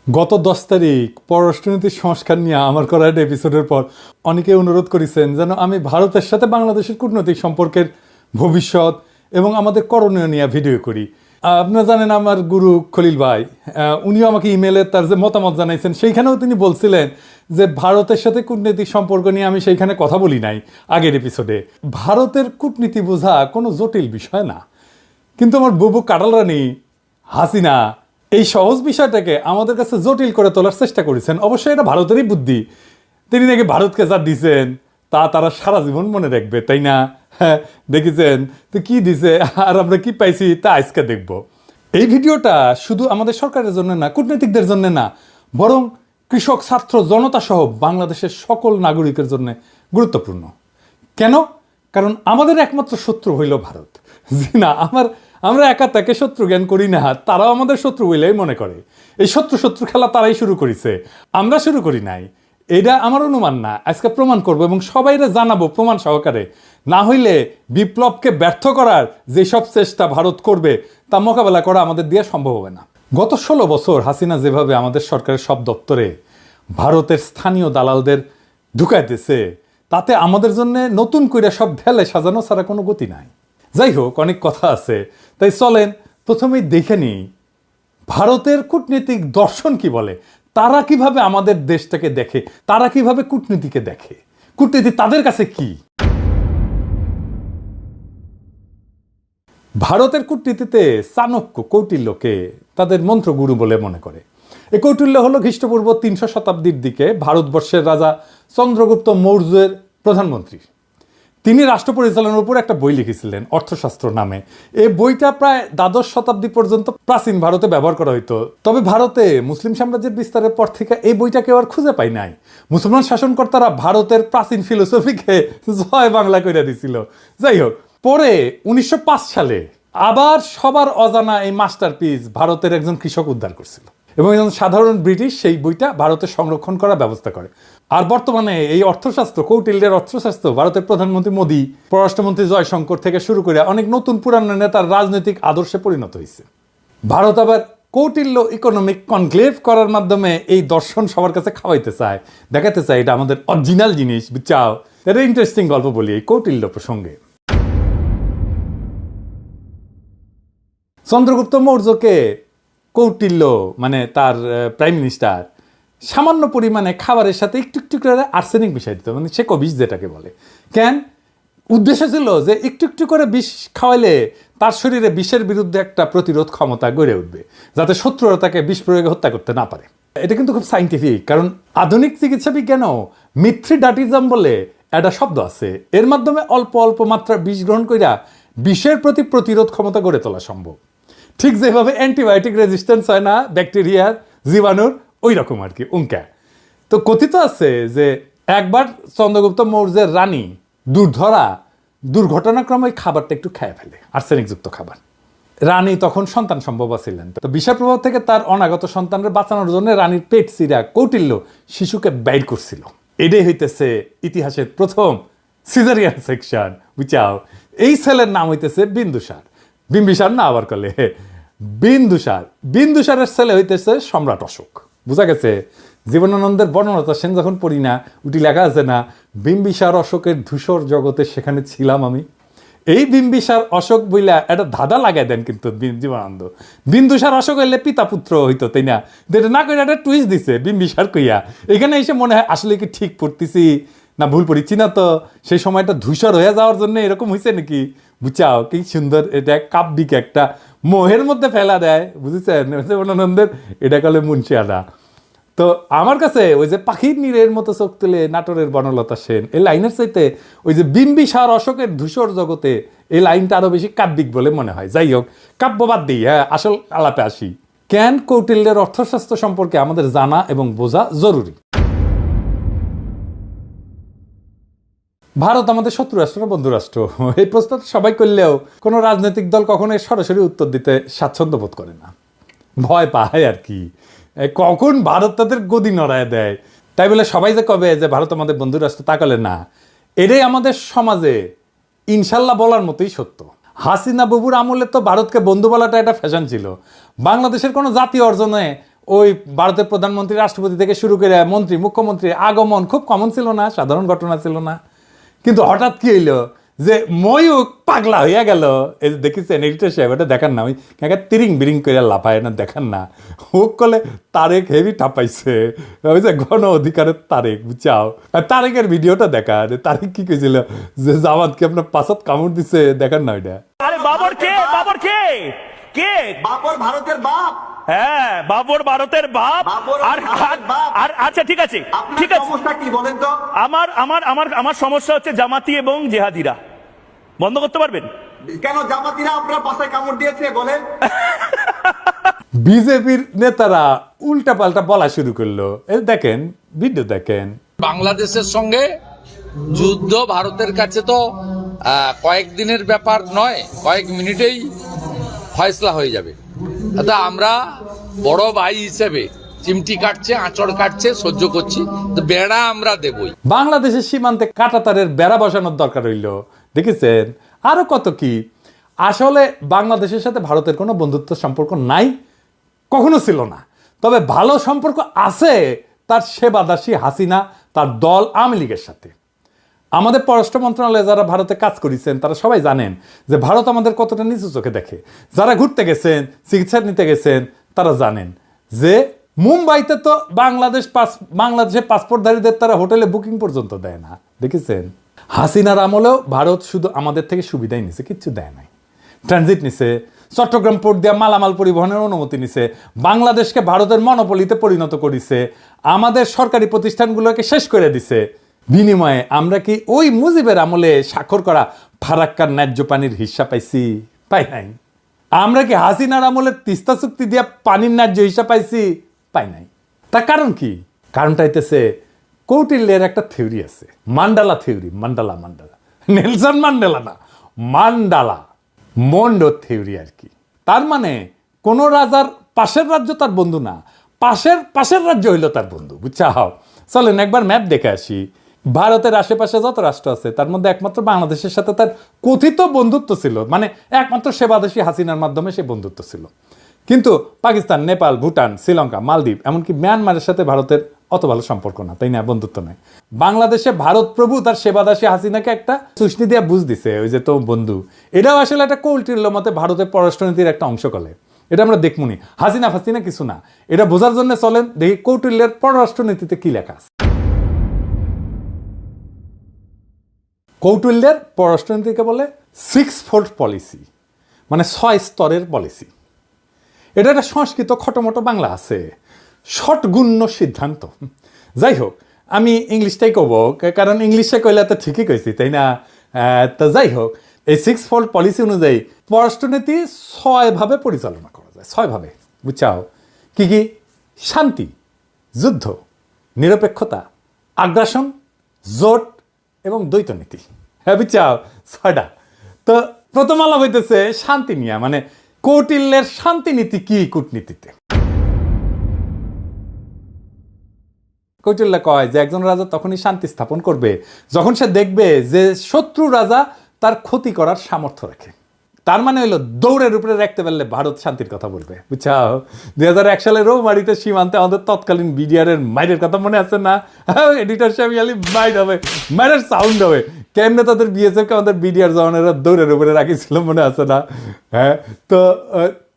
গত 10 তারিখ পররাষ্ট্রনীতির সংস্কার নিয়ে আমার করা একটা এপিসোডের পর অনেকে অনুরোধ করেছেন যেন আমি ভারতের সাথে বাংলাদেশের কূটনৈতিক সম্পর্কের ভবিষ্যৎ এবং আমাদের করণীয় নিয়ে ভিডিও করি। আপনারা জানেন আমার গুরু খলিল ভাই, উনিও আমাকে ইমেলে তার যে মতামত জানাইছেন সেইখানেও তিনি বলছিলেন যে ভারতের সাথে কূটনৈতিক সম্পর্ক নিয়ে আমি সেইখানে কথা বলি নাই আগের এপিসোডে। ভারতের কূটনীতি বোঝা কোনো জটিল বিষয় না, কিন্তু আমার বুবু কাটাল রানী হাসিনা এই সহজ বিষয়টাকে আমাদের কাছে জটিল করে তোলার চেষ্টা করেছেন। অবশ্যই এটা ভারতেরই বুদ্ধি। তিনি নাকি ভারতকে যা দিছেন তা তারা সারা জীবন মনে রাখবে, তাই না? হ্যাঁ, দেখেছেন তো কি দিছে আর আমরা কি পাইছি তা আজকে দেখব। এই ভিডিওটা শুধু আমাদের সরকারের জন্য না, কূটনীতিকদের জন্য না, বরং কৃষক, ছাত্র, জনতা সহ বাংলাদেশের সকল নাগরিকের জন্য গুরুত্বপূর্ণ। কেন? কারণ আমাদের একমাত্র শত্রু হইল ভারত। জি না, আমরা একা তাকে শত্রু জ্ঞান করি না, তারাও আমাদের শত্রু বলেই মনে করে। এই শত্রু শত্রু খেলা তারাই শুরু করেছে, আমরা শুরু করি নাই। এটা আমার অনুমান না, আজকে প্রমাণ করবো এবং সবাইরে জানাবো প্রমাণ সহকারে। না হইলে বিপ্লবকে ব্যর্থ করার যেসব চেষ্টা ভারত করবে তা মোকাবেলা করা আমাদের দিয়ে সম্ভব হবে না। গত 16 বছর হাসিনা যেভাবে আমাদের সরকারের সব দপ্তরে ভারতের স্থানীয় দালালদের ঢুকাইতেছে, তাতে আমাদের জন্য নতুন করে সব ঢেলে সাজানো ছাড়া কোনো গতি নাই। যাই হোক, অনেক কথা আছে, তাই চলেন প্রথমেই দেখে নিই ভারতের কূটনীতিক দর্শন কি বলে। তারা কিভাবে আমাদের দেশটাকে দেখে, তারা কিভাবে কূটনীতিকে দেখে, কূটনীতি তাদের কাছে কি। ভারতের কূটনীতিতে চাণক্য, কৌটিল্যকে তাদের মন্ত্রগুরু বলে মনে করে। এই কৌটিল্য হলো খ্রিস্টপূর্ব 300 শতাব্দীর দিকে ভারতবর্ষের রাজা চন্দ্রগুপ্ত মৌর্যের প্রধানমন্ত্রী। তিনি রাষ্ট্র পরিচালনার উপর একটা বই লিখেছিলেন অর্থশাস্ত্র নামে। এই বইটা প্রায় দ্বাদশ শতাব্দী পর্যন্ত প্রাচীন ভারতে ব্যবহার করা হইতো। তবে ভারতে মুসলিম সাম্রাজ্যের বিস্তারের পর থেকে এই বইটা কেউ আর খুঁজে পাই নাই। মুসলমান শাসনকর্তারা ভারতের প্রাচীন ফিলোসফিকে জয় বাংলা করে দিছিল। যাই হোক, পরে 1905 সালে আবার সবার অজানা এই মাস্টারপিস ভারতের একজন কৃষক উদ্ধার করছিল এবং একজন সাধারণ ব্রিটিশ সেই বইটা ভারতে সংরক্ষণ করার ব্যবস্থা করে। আর বর্তমানে এই অর্থশাস্ত্র, কৌটিল্যের অর্থশাস্ত্র ভারতের প্রধানমন্ত্রী মোদী, পররাষ্ট্রমন্ত্রী জয়শঙ্কর থেকে শুরু করে অনেক নতুন পুরানো নেতার রাজনৈতিক আদর্শে পরিণত হয়েছে। ভারত আবার কৌটিল্য ইকোনমিক কনক্লেভ করার মাধ্যমে এই দর্শন সবার কাছে খাওয়াইতে চায়, দেখাতে চায় এটা আমাদের অরিজিনাল জিনিস, বুঝছাও। এটা ইন্টারেস্টিং গল্প বলি এই কৌটিল্য প্রসঙ্গে। চন্দ্রগুপ্ত মৌর্যকে কৌটিল্য মানে তার প্রাইম মিনিস্টার সামান্য পরিমাণে খাবারের সাথে একটু একটু করে আর্সেনিক মিশাই দিত, মানে সে বিষ যেটাকে বলে। কেন? উদ্দেশ্য ছিল যে একটু একটু করে বিষ খাওয়াইলে তার শরীরে বিষের বিরুদ্ধে একটা প্রতিরোধ ক্ষমতা গড়ে উঠবে, যাতে শত্রুরা তাকে বিষ প্রয়োগে হত্যা করতে না পারে। এটা কিন্তু খুব সাইন্টিফিক, কারণ আধুনিক চিকিৎসা বিজ্ঞানও মিথ্রিডাটিজম বলে একটা শব্দ আছে। এর মাধ্যমে অল্প অল্প মাত্রা বিষ গ্রহণ কইরা বিষের প্রতি প্রতিরোধ ক্ষমতা গড়ে তোলা সম্ভব। ঠিক যেভাবে অ্যান্টিবায়োটিক রেজিস্ট্যান্স হয় না ব্যাকটেরিয়ার, জীবাণুর, ওই রকম আর কি উঙ্কা। তো কথিত আছে যে একবার চন্দ্রগুপ্ত মৌর্যের রানী দুর্ঘটনাক্রমে ওই খাবারটা একটু খেয়ে ফেলে, আর্সেনিকযুক্ত খাবার। রানী তখন সন্তান সম্ভব ছিলেন, তো বিষের প্রভাব থেকে তার অনাগত সন্তানদের বাঁচানোর জন্য রানীর পেট চিরা কৌটিল্য শিশুকে বাইর করছিল। এটাই হইতেছে ইতিহাসের প্রথম সিজারিয়ান সেকশন, বুঝাও। এই ছেলের নাম হইতেছে বিন্দুসার। বিম্বিসার না আবার কলে বিন্দুসার। বিন্দুসারের ছেলে হইতেছে সম্রাট অশোক। বুঝা গেছে? জীবনানন্দের বর্ণনা সেন যখন পড়ি না, উটি লেখা আছে না, বিম্বিসার অশোকের ধূসর জগতে সেখানে ছিলাম আমি। এই বিম্বিসার অশোক বইলা একটা ধাঁধা লাগাই দেন কিন্তু জীবনানন্দ। বিন্দুসার অশোক হইলে পিতা পুত্র হইতো, তাই না? এটা না করে একটা টুইস্ট দিছে বিম্বিসার কইয়া। এখানে এসে মনে হয় আসলে কি ঠিক পড়তেছি না ভুল পড়িছি না, তো সেই সময়টা ধূসর হয়ে যাওয়ার জন্য এরকম হয়েছে নাকি? বুঝাও কি সুন্দর, এটা কাব্যিক একটা মোহের মধ্যে ফেলা দেয়, বুঝেছেন? জীবনানন্দের এটা কলে মুন্সিয়ানা। তো আমার কাছে ওই যে পাখির নীরের মতো চোখ তুলে নাটোরের বনলতা সেন এই লাইনের চাইতে ওই যে বিম্বিসার অশোকের ধূসর জগতে এই লাইনটা আরো বেশি কাব্যিক বলে মনে হয়। যাই হোক, কাব্যবাদ দিই, হ্যাঁ, আসল আলাপে আসি। কেন কৌটিল্যের অর্থশাস্ত্র সম্পর্কে আমাদের জানা এবং বোঝা জরুরি। ভারত আমাদের শত্রু রাষ্ট্র না বন্ধু রাষ্ট্র? এই প্রশ্ন সবাই করলেও কোনো রাজনৈতিক দল কখনোই সরাসরি উত্তর দিতে স্বাচ্ছন্দ্য বোধ করে না, ভয় পায় আর কি, কখন ভারত তাদের গদি নড়ায় দেয়। তাই বলে সবাই যে কবে যে ভারত আমাদের বন্ধু রাষ্ট্র, তা কলে না। এটাই আমাদের সমাজে ইনশাল্লাহ বলার মতোই সত্য। হাসিনা বাবুর আমলে তো ভারতকে বন্ধু বলাটা একটা ফ্যাশন ছিল। বাংলাদেশের কোনো জাতীয় অর্জনে ওই ভারতের প্রধানমন্ত্রী রাষ্ট্রপতি থেকে শুরু করে মন্ত্রী মুখ্যমন্ত্রী আগমন খুব কমন ছিল না, সাধারণ ঘটনা ছিল না। কিন্তু হঠাৎ কি হইলো যে ময়ূক পাগলা হইয়া গেল। এই যে দেখেছেন এডিটর সাহেব, এটা দেখান না, ওই তিরিং বিরিং করে লাফায় না, দেখান না। ও কলে তারেক হেভি ঠাপাইছে, ওই যে গণ অধিকারের তারেক, বুঝাও। আর তারেকের ভিডিওটা দেখা, তারেক কি কইছিল যে জামাতকে আপনার পাশাত কামড় দিছে, দেখান না ওইটা। আরে বাবর কে? বাবর কে? কে? বাবর ভারতের বাপ। হ্যাঁ, বাবর ভারতের বাপ। বাবর আর ভারতের বাপ। আর আচ্ছা ঠিক আছে, আপনার ঠিক আছে। সমস্যা কি বলেন তো? আমার আমার আমার আমার সমস্যা হচ্ছে জামাতি এবং জেহাদিরা। বন্ধ করতে পারবেন? কেন জামাতিরা আপনার পাশে কামড় দিয়েছে বলেন? বিজেপির নেতারা উল্টা পাল্টা বলা শুরু করলো। এই দেখেন, ভিডিও দেখেন। বাংলাদেশের সঙ্গে যুদ্ধ ভারতের কাছে তো কয়েকদিনের ব্যাপার নয়, কয়েক মিনিটেই ফয়সলা হয়ে যাবে। তা আমরা বড় ভাই হিসেবে চিমটি কাটছে, আঁচড় কাটছে, সহ্য করছি, তো বেড়া আমরা দেবই। বাংলাদেশের সীমান্তে কাঁটাতারের বেড়া বসানোর দরকার হইল, দেখেছেন? আরো কত কি। আসলে বাংলাদেশের সাথে ভারতের কোনো বন্ধুত্ব সম্পর্ক নাই, কখনো ছিল না। তবে ভালো সম্পর্ক আছে তার সেবাদাসী হাসিনা, তার দল আওয়ামী লীগের সাথে। আমাদের পররাষ্ট্র মন্ত্রণালয়ে যারা ভারতে কাজ করেছেন তারা সবাই জানেন যে ভারত আমাদের কতটা নিচু চোখে দেখে। যারা ঘুরতে গেছেন, চিকিৎসা নিতে গেছেন, তারা জানেন যে মুম্বাইতে তো বাংলাদেশের পাসপোর্টধারীদের তারা হোটেলে বুকিং পর্যন্ত দেয় না, দেখেছেন? হাসিনার আমলেও ভারত শুধু আমাদের থেকে সুবিধাই নিছে, কিচ্ছু দেয় নাই। ট্রানজিট নিছে, চট্টগ্রাম পোর্ট দিয়ে মালামাল পরিবহনের অনুমতি নিছে, বাংলাদেশকে ভারতের মনোপলিতে পরিণত করেছে, আমাদের সরকারি প্রতিষ্ঠানগুলোকে শেষ করে দিছে। বিনিময়ে আমরা কি ওই মুজিবের আমলে স্বাক্ষর করা ফারাক্কার ন্যায্য পানির হিস্সা পাইছি? পাই নাই। আমরা কি হাসিনার আমলের তিস্তা চুক্তি দিয়ে পানির ন্যায্য হিস্সা পাইছি? পাই নাই। তার কারণ কি? কারণটা হইতেছে কৌটিল্যের একটা থিওরি আছে, mandala theory. Mandala Nelson Mandela না, মান্ডালা মন্ডো থিওরি আর কি। তার মানে কোন রাজার পাশের রাজ্য তার বন্ধু না, পাশের রাজ্য হইল তার বন্ধু, বুঝছাও? চলেন একবার ম্যাপ দেখে আসি। ভারতের আশেপাশে যত রাষ্ট্র আছে তার মধ্যে একমাত্র বাংলাদেশের সাথে তার কথিত বন্ধুত্ব ছিল, মানে একমাত্র সেবাদেশী হাসিনার মাধ্যমে সে বন্ধুত্ব ছিল। কিন্তু পাকিস্তান, নেপাল, ভুটান, শ্রীলঙ্কা, মালদ্বীপ, এমনকি মিয়ানমারের সাথে ভারতের অত ভালো সম্পর্ক না, তাই না? বন্ধুত্ব নাই। বাংলাদেশে ভারত প্রভু তার সেবাদাসী হাসিনাকে একটা চুষ্টি দিয়ে বুঝ দিছে, ওই যে তো বন্ধু। এটাও আসলে একটা কৌটিল্য মতে ভারতের পররাষ্ট্রনীতির একটা অংশ কলে। এটা আমরা দেখমুনি, হাসিনা ফাসিনা কিছু না। এটা বোঝার জন্য চলেন দেখি কৌটিল্যের পররাষ্ট্রনীতিতে কি লেখা আছে। কৌটিল্যের পররাষ্ট্রনীতিকে বলে 6-fold পলিসি, মানে 6 স্তরের পলিসি। এটা একটা সংস্কৃত খটোমটো বাংলা আছে, ষটগুণ্য সিদ্ধান্ত। যাই হোক, আমি ইংলিশটাই কব, কারণ ইংলিশে কইলে তো ঠিকই কইছি, তাই না? তো যাই হোক, এই 6-fold পলিসি অনুযায়ী পররাষ্ট্রনীতি 6 ভাবে পরিচালনা করা যায়, 6 ভাবে, বুঝছাও? কি কি? শান্তি, যুদ্ধ, নিরপেক্ষতা, আগ্রাসন, জোট এবং দ্বৈত নীতি। হ্যাঁ, বুঝছাও? 6টা। তো প্রথম আলাপ হইতেছে শান্তি নিয়ে, মানে কৌটিল্যের শান্তি নীতি কি কূটনীতিতে। কৌটিল্য কয় যে একজন রাজা তখনই শান্তি স্থাপন করবে যখন সে দেখবে যে শত্রু রাজা তার ক্ষতি করার সামর্থ্য রাখে। তার মানে হইলো দৌড়ের উপরে রাখতে পারলে ভারত শান্তির কথা বলবে, বুঝছাও? 2001 সালে রৌমারিতে সীমান্তে আমাদের তৎকালীন বিডিআরের মাইরের কথা মনে আছে না? এডিটর সাহেব মাইর হবে, মাইরের সাউন্ড হবে, কেমনে তাদের বিএসএফকে আমাদের বিডিআর জওয়ানেরা দৌড়ের উপরে রাখিছিল, মনে আছে না? হ্যাঁ, তো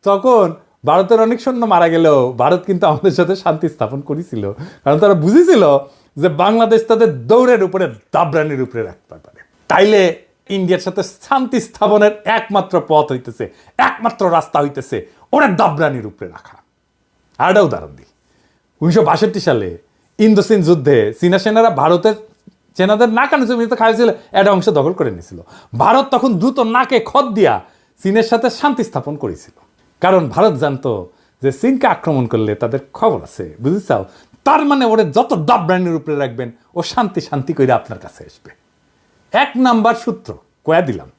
তখন ভারতের অনেক সৈন্য মারা গেলেও ভারত কিন্তু আমাদের সাথে শান্তি স্থাপন করেছিল, কারণ তারা বুঝেছিল যে বাংলাদেশ তাদের দৌড়ের উপরে দাবরানির উপরে রাখতে পারে। তাইলে ইন্ডিয়ার সাথে শান্তি স্থাপনের একমাত্র পথ হইতেছে, একমাত্র রাস্তা হইতেছে ওরা দাবরানির উপরে রাখা। আর একটা উদাহরণ দিই, 1962 সালে ইন্দোচীন যুদ্ধে চীনা সেনারা ভারতের সেনাদের নাকানো জমিতে খাইছিল, একটা অংশ দখল করে নিয়েছিল। ভারত তখন দ্রুত নাকে খত দিয়া চীনের সাথে শান্তি স্থাপন করেছিল, কারণ ভারত জানতো যে চীনকে আক্রমণ করলে তাদের খবর আছে, বুঝেছাও? তার মানে ওরা যত দাবরানির উপরে রাখবেন ও শান্তি শান্তি করে আপনার কাছে আসবে। 1 নাম্বার সূত্র কয়া দিলাম।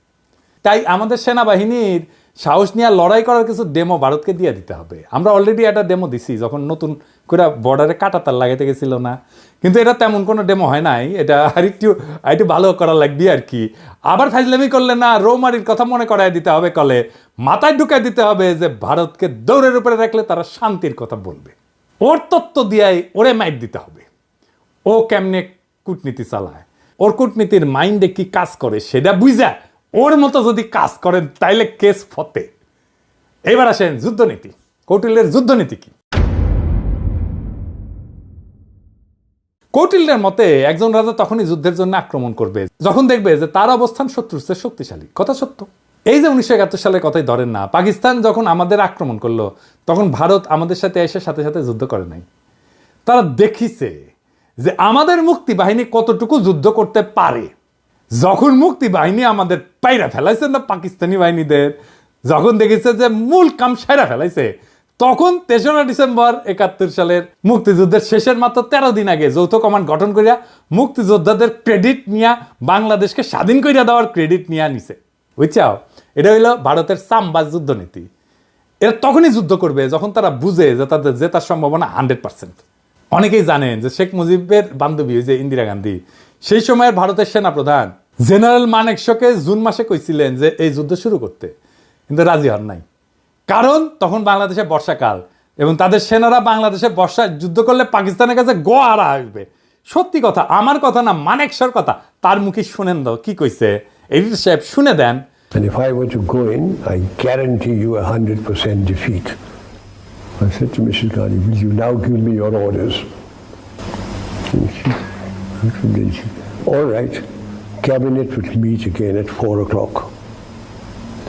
তাই আমাদের সেনাবাহিনীর সাহস নিয়ে লড়াই করার কিছু ডেমো ভারতকে দিয়ে দিতে হবে। আমরা অলরেডি একটা ডেমো দিছি যখন নতুন করে বর্ডারে কাঁটাতার লাগাইতে গেছিল না, কিন্তু এটা তেমন কোনো ডেমো হয় নাই। এটা আরেকটু ভালো করা লাগবে আর কি। আবার ফাইজলামি করলে না, রৌমারির কথা মনে করাই দিতে হবে, কলে মাথায় ঢুকাই দিতে হবে যে ভারতকে দৌড়ের উপরে রাখলে তারা শান্তির কথা বলবে। ওর তত্ত্ব দিয়াই ওরে মাইর দিতে হবে। ও কেমনে কূটনীতি চালায়, ওর কূটনীতির মাইন্ডে কি কাজ করে সেটা বুঝা ওর মতো যদি কাজ করেন তাইলে কেস ফতে। এবার আসেন যুদ্ধনীতি। কৌটিল্যের যুদ্ধনীতি কি? কৌটিল্যের মতে একজন রাজা তখনই যুদ্ধের জন্য আক্রমণ করবে যখন দেখবে যে তার অবস্থান শত্রুর চেয়ে শক্তিশালী। কথা সত্য। এই যে 1971 সালের কথাই ধরেন না, পাকিস্তান যখন আমাদের আক্রমণ করলো তখন ভারত আমাদের সাথে এসে সাথে সাথে যুদ্ধ করে নাই। তারা দেখিছে যে আমাদের মুক্তি বাহিনী কতটুকু যুদ্ধ করতে পারে। যখন মুক্তি বাহিনী আমাদের পাইরা ফেলাইছে না পাকিস্তানি বাহিনীদের, যখন দেখেছে যে মূল কাম সাইরা ফেলাইছে, তখন 3রা ডিসেম্বর 71 সালের মুক্তিযুদ্ধের শেষের মাত্র 13 দিন আগে যৌথ কমান্ড গঠন করিয়া মুক্তিযোদ্ধাদের ক্রেডিট নিয়ে বাংলাদেশকে স্বাধীন করিয়া দেওয়ার ক্রেডিট নিয়ে নিছে। বুঝছাও? এটা হইল ভারতের চামবাজ যুদ্ধনীতি। এরা তখনই যুদ্ধ করবে যখন তারা বুঝে যে তাদের জেতার সম্ভাবনা 100%। অনেকেই জানেন যে শেখ মুজিবের বান্ধবী যে ইন্দিরা গান্ধী, সেই সময়ের ভারতের সেনাপ্রধান জেনারেল মানেকশকে জুন মাসে কইছিলেন যে এই যুদ্ধ শুরু করতে, কিন্তু রাজি হন নাই। কারণ তখন বাংলাদেশে বর্ষাকাল এবং তাদের সেনারা বাংলাদেশে বর্ষায় যুদ্ধ করলে পাকিস্তানের কাছে গোয়ারা আসবে। সত্যি কথা, আমার কথা না, মানেকশর কথা। তার মুখে শুনেন দাও কি কইছে, এডিটর সাহেব শুনে দেন। And if I were to go in, I guarantee you 100% defeat. I said to Mrs. Gandhi, will you now give me your orders? All right, cabinet would meet again at 4 o'clock.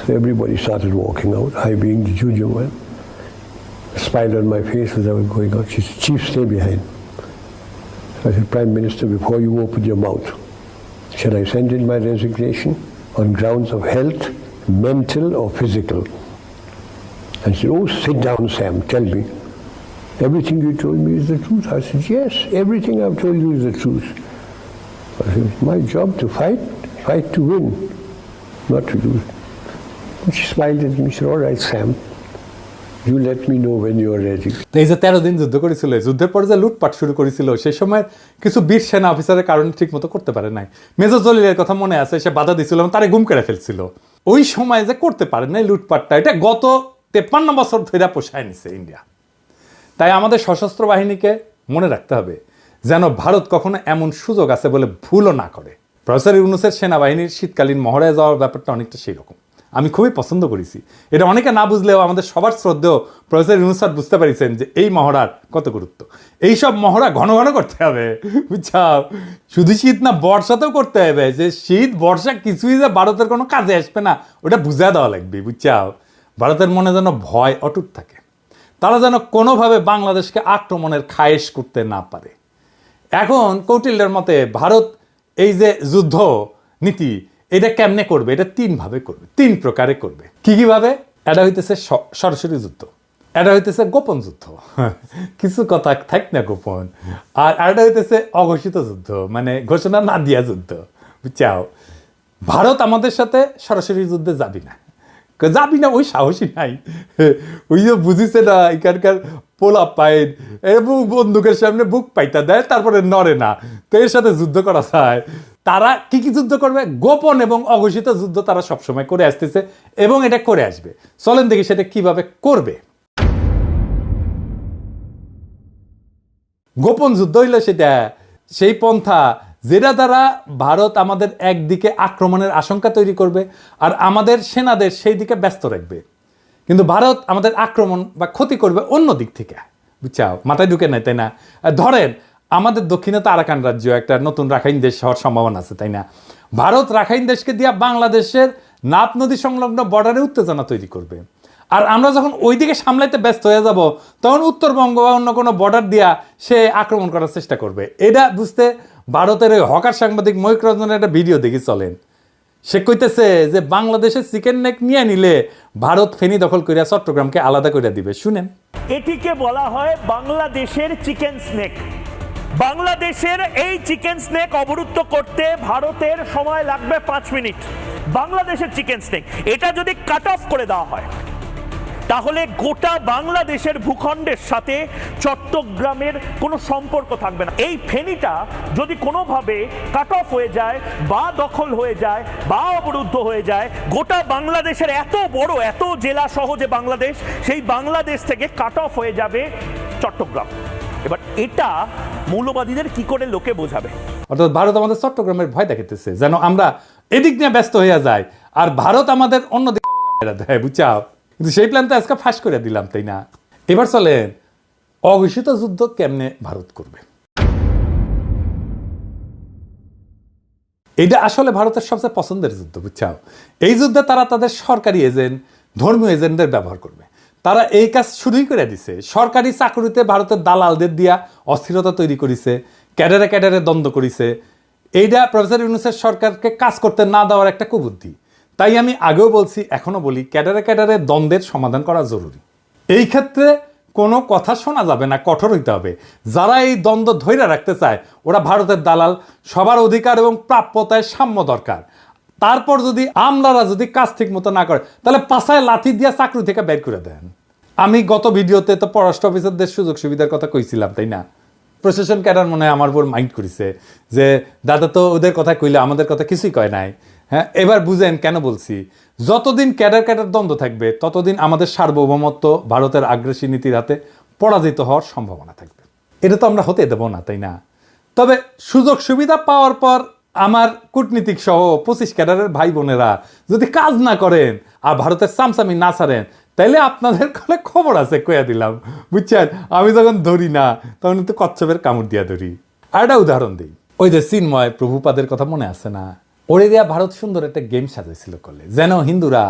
So everybody started walking out, I being the junior one. A smile on my face as I was going out. She said, Chief, stay behind. So I said, Prime Minister, before you open your mouth, shall I send in my resignation on grounds of health, mental or physical? And she said, oh, sit down, Sam, tell me. Everything you told me is the truth. I said, yes, everything I've told you is the truth. I said, it's my job to fight to win, not to lose. And she smiled at me, she said, all right, Sam, you let me know when you're ready. এই যে 13 দিন যুদ্ধ করেছিল, যুদ্ধের পর যে লুটপাট শুরু করেছিল, সেই সময় কিছু বীর সেনা অফিসারের কারণে ঠিক মতো করতে পারে নাই। মেজর জলিলের কথা মনে আছে, সে বাধা দিছিল, তারে গুম করে ফেলছিল। ওই সময় যে করতে পারে নাই লুটপাটটা, এটা গত 53 বছর ধরে পোষায় নিছে ইন্ডিয়া। তাই আমাদের সশস্ত্র বাহিনীকে মনে রাখতে হবে যেন ভারত কখনো এমন সুযোগ আছে বলে ভুলও না করে। প্রফেসর ইউনূসের সেনাবাহিনীর শীতকালীন মহড়ায় যাওয়ার ব্যাপারটা অনেকটা সেই রকম। আমি খুবই পছন্দ করেছি এটা। অনেকে না বুঝলেও আমাদের সবার শ্রদ্ধেয় প্রফেসর ইউনূস স্যার বুঝতে পারিছেন যে এই মহড়ার কত গুরুত্ব। এইসব মহড়া ঘন ঘন করতে হবে, বুঝছাও? শুধু শীত না, বর্ষাতেও করতে হবে। যে শীত বর্ষা কিছুই যে ভারতের কোনো কাজে আসবে না, ওটা বুঝা দেওয়া লাগবে, বুঝছাও? ভারতের মনে যেন ভয় অটুট থাকে, তারা যেন কোনোভাবে বাংলাদেশকে আক্রমণের খায়েশ করতে না পারে। এখন কৌটিল্যের মতে ভারত এই যে যুদ্ধ নীতি, এটা কেমনে করবে? এটা 3 ভাবে করবে, 3 প্রকারে করবে। কি ভাবে? এটা হইতেছে সরাসরি যুদ্ধ, এটা হইতেছে গোপন যুদ্ধ, কিছু কথা থাক না গোপন, আর এটা হইতেছে অঘোষিত যুদ্ধ, মানে ঘোষণা না দিয়া যুদ্ধ, বুঝছাও? ভারত আমাদের সাথে সরাসরি যুদ্ধে যাবি না, ওই সাহসী নাই। ওই যে বুঝিছে না, এখানকার পোলা পাইন এবং বন্দুকের সামনে বুক পাইতা দেয়, তারপরে নড়ে না। তো এর সাথে যুদ্ধ করা যায়। তারা কি যুদ্ধ করবে? গোপন এবং অঘোষিত যুদ্ধ তারা সবসময় করে আসতেছে এবং এটা করে আসবে। চলেন দেখি সেটা কিভাবে করবে। গোপন যুদ্ধ হইলে সেটা সেই পন্থা যেটা দ্বারা ভারত আমাদের একদিকে আক্রমণের আশঙ্কা তৈরি করবে আর আমাদের সেনাদের সেই দিকে ব্যস্ত রাখবে, কিন্তু ভারত আমাদের আক্রমণ বা ক্ষতি করবে অন্য দিক থেকে, বুঝছাও? মাথায় ঢুকে নাই, তাই না? ধরেন আমাদের দক্ষিণে তো আরাকান রাজ্য, একটা নতুন রাখাইন দেশ হওয়ার সম্ভাবনা আছে, তাই না? ভারত রাখাইন দেশকে দিয়া বাংলাদেশের নাপ নদী সংলগ্ন বর্ডারে উত্তেজনা তৈরি করবে, আর আমরা যখন ওই দিকে সামলাইতে ব্যস্ত হয়ে যাব তখন উত্তরবঙ্গ বা অন্য কোনো বর্ডার দিয়া সে আক্রমণ করার চেষ্টা করবে। এটা বুঝতে ভারতের ওই হকার সাংবাদিক ময়ূক রঞ্জনের একটা ভিডিও দেখি, চলেন। সে কইতেছে যে বাংলাদেশের চিকেন নেক নিয়ে নিলে ভারত ফেনী দখল করিয়া চট্টগ্রামকে আলাদা করে দিবে। শুনেন। এটিকে বলা হয় বাংলাদেশের চিকেন স্নেক। বাংলাদেশের এই চিকেন স্নেক অবরুদ্ধ করতে ভারতের সময় লাগবে 5 মিনিট। বাংলাদেশের চিকেন স্নেক এটা যদি কাট অফ করে দেওয়া হয় তাহলে গোটা বাংলাদেশের ভূখণ্ডের সাথে চট্টগ্রামের কোনো সম্পর্ক থাকবে না। এই ফেনীটা যদি কোনোভাবে কাট অফ হয়ে যায় বা দখল হয়ে যায় বা অবরুদ্ধ হয়ে যায়, গোটা বাংলাদেশের এত বড়, এত জেলা সহ যে বাংলাদেশ, সেই বাংলাদেশ থেকে কাট অফ হয়ে যাবে চট্টগ্রাম। এবার এটা মৌলবাদীদের কি করে লোকে বোঝাবে? অর্থাৎ ভারত আমাদের চট্টগ্রামের ভয় দেখাইতেছে যেন আমরা এদিক নিয়ে ব্যস্ত হইয়া যাই আর ভারত আমাদের অন্যদিকে মেরা দেয়, বুঝাও। কিন্তু সেই প্ল্যান তো আজকে ফাঁস করে দিলাম, তাই না? এবার চলেন অঘোষিত যুদ্ধ কেমনে ভারত করবে। এটা আসলে ভারতের সবচেয়ে পছন্দের যুদ্ধ, বুঝছাও। এই যুদ্ধে তারা তাদের সরকারি এজেন্ট, ধর্মীয় এজেন্টদের ব্যবহার করবে। তারা এই কাজ শুরুই করে দিছে। সরকারি চাকরিতে ভারতের দালালদের দিয়া অস্থিরতা তৈরি করেছে, ক্যাডারে ক্যাডারে দ্বন্দ্ব করেছে। এইটা প্রফেসর ইউনূসের সরকারকে কাজ করতে না দেওয়ার একটা কুবুদ্ধি। তাই আমি আগেও বলছি, এখনো বলি, ক্যাডারে ক্যাডারে দ্বন্দ্বের সমাধান করা জরুরি। এই ক্ষেত্রে কোনো কথা শোনা যাবে না, কঠোর হইতে হবে। যারা এই দ্বন্দ্ব ধৈর্য রাখতে চায় ওরা ভারতের দালাল। সবার অধিকার এবং প্রাপ্যতায় সাম্য দরকার। তারপর যদি আমলারা যদি কাজ ঠিক মতো না করে তাহলে পাছায় লাথি দিয়া চাকরি থেকে বের করে দেন। আমি গত ভিডিওতে তো পররাষ্ট্র অফিসারদের সুযোগ সুবিধার কথা কইছিলাম, তাই না? প্রশাসন ক্যাডার মনে হয় আমার উপর মাইন্ড করেছে যে দাদা তো ওদের কথা কইলে আমাদের কথা কিছুই কয় নাই। হ্যাঁ, এবার বুঝেন কেন বলছি। যতদিন ক্যাডার ক্যাডার দ্বন্দ্ব থাকবে ততদিন আমাদের সার্বভৌমত্ব ভারতের আগ্রাসী নীতির হাতে পরাজিত হওয়ার সম্ভাবনা থাকবে। এটা তো আমরা হতে দেব না, তাই না? তবে সুযোগ সুবিধা পাওয়ার পর আমার কূটনীতিক সহ 25 ক্যাডারের ভাই বোনেরা যদি কাজ না করেন আর ভারতের সামসামি না ছাড়েন তাইলে আপনাদের কলে খবর আছে, কইয়া দিলাম, বুঝছেন? আমি যখন ধরি না তখন কিন্তু কচ্ছপের কামড় দিয়া ধরি। আর একটা উদাহরণ দিই, ওই যে চিন্ময় প্রভুপাদের কথা মনে আছে না? ওরে দিয়া ভারত সুন্দর একটা গেম সাজাইছিল করলে যেন হিন্দুরা